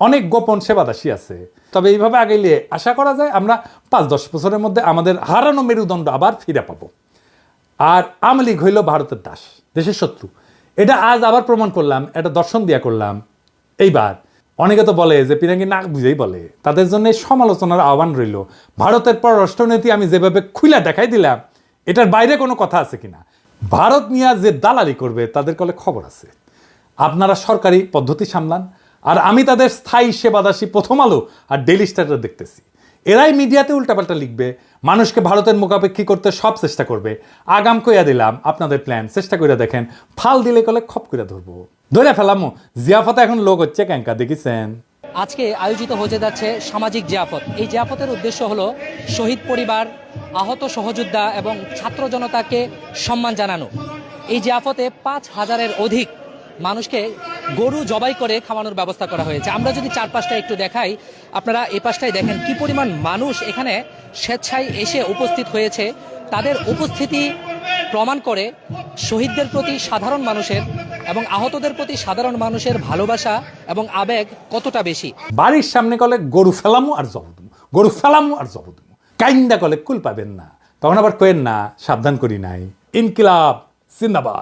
অনেক গোপন সেবাদাসী আছে। তবে এইভাবে আগাইলে আশা করা যায় আমরা 5-10 বছরের মধ্যে আমাদের হারানো মেরুদণ্ড আবার ফিরে পাবো। আর আওয়ামী লীগ হইল ভারতের দাস, দেশের শত্রু। এটা আজ আবার প্রমাণ করলাম, এটা দর্শন দিয়া করলাম। এইবার অনেকে তো বলে যে পিনাকি না বুঝেই বলে, তাদের জন্য সমালোচনার আহ্বান রইল। ভারতের পররাষ্ট্রনীতি আমি যেভাবে খুইলা দেখাই দিলাম, এটার বাইরে কোনো কথা আছে কিনা। ভারত নিয়ে যে দালালি করবে তাদের কলে খবর আছে। আপনারা সরকারি পদ্ধতি সামলান, আর আমি তাদের স্থায়ী সেবাদাসী প্রথম আলো আর ডেইলি স্টার দেখতেছি। এরাই মিডিয়াতে উল্টাপাল্টা লিখবে, মানুষকে ভারতের মুখাপেক্ষী করতে সব চেষ্টা করবে। আগাম কইয়া দিলাম আপনাদের প্ল্যান, চেষ্টা করে দেখেন, ফাল দিলে কলে খপ করে ধরবো, ধরে ফেলামো। জিয়াফতে এখন লোক হচ্ছে ক্যাঙ্কা, দেখেছেন? আজকে আয়োজিত হতে যাচ্ছে সামাজিক জিয়াফত। এই জিয়াফতের উদ্দেশ্য হলো শহীদ পরিবার, আহত সহযোদ্ধা এবং ছাত্র জনতাকে সম্মান জানানো। এই জিয়াফতে 5000-এর অধিক মানুষকে গরু জবাই করে খাওয়ানোর ব্যবস্থা করা হয়েছে। আমরা যদি চারপাশটা একটু দেখাই, আপনারা এই পাশটাই দেখেন কি পরিমাণ মানুষ এখানে স্বেচ্ছায় এসে উপস্থিত হয়েছে। তাদের উপস্থিতি প্রমাণ করে শহীদদের প্রতি সাধারণ মানুষের এবং আহতদের প্রতি সাধারণ মানুষের ভালোবাসা এবং আবেগ কতটা বেশি। বাড়ির সামনে কলে গরু ফেলামু আর জবদমু, গরু ফেলামু আর জবদমু, কাইন্দা কলে কুল পাবেন না। তখন আবার কয়েন না সাবধান করি নাই। ইনকিলাব জিন্দাবাদ।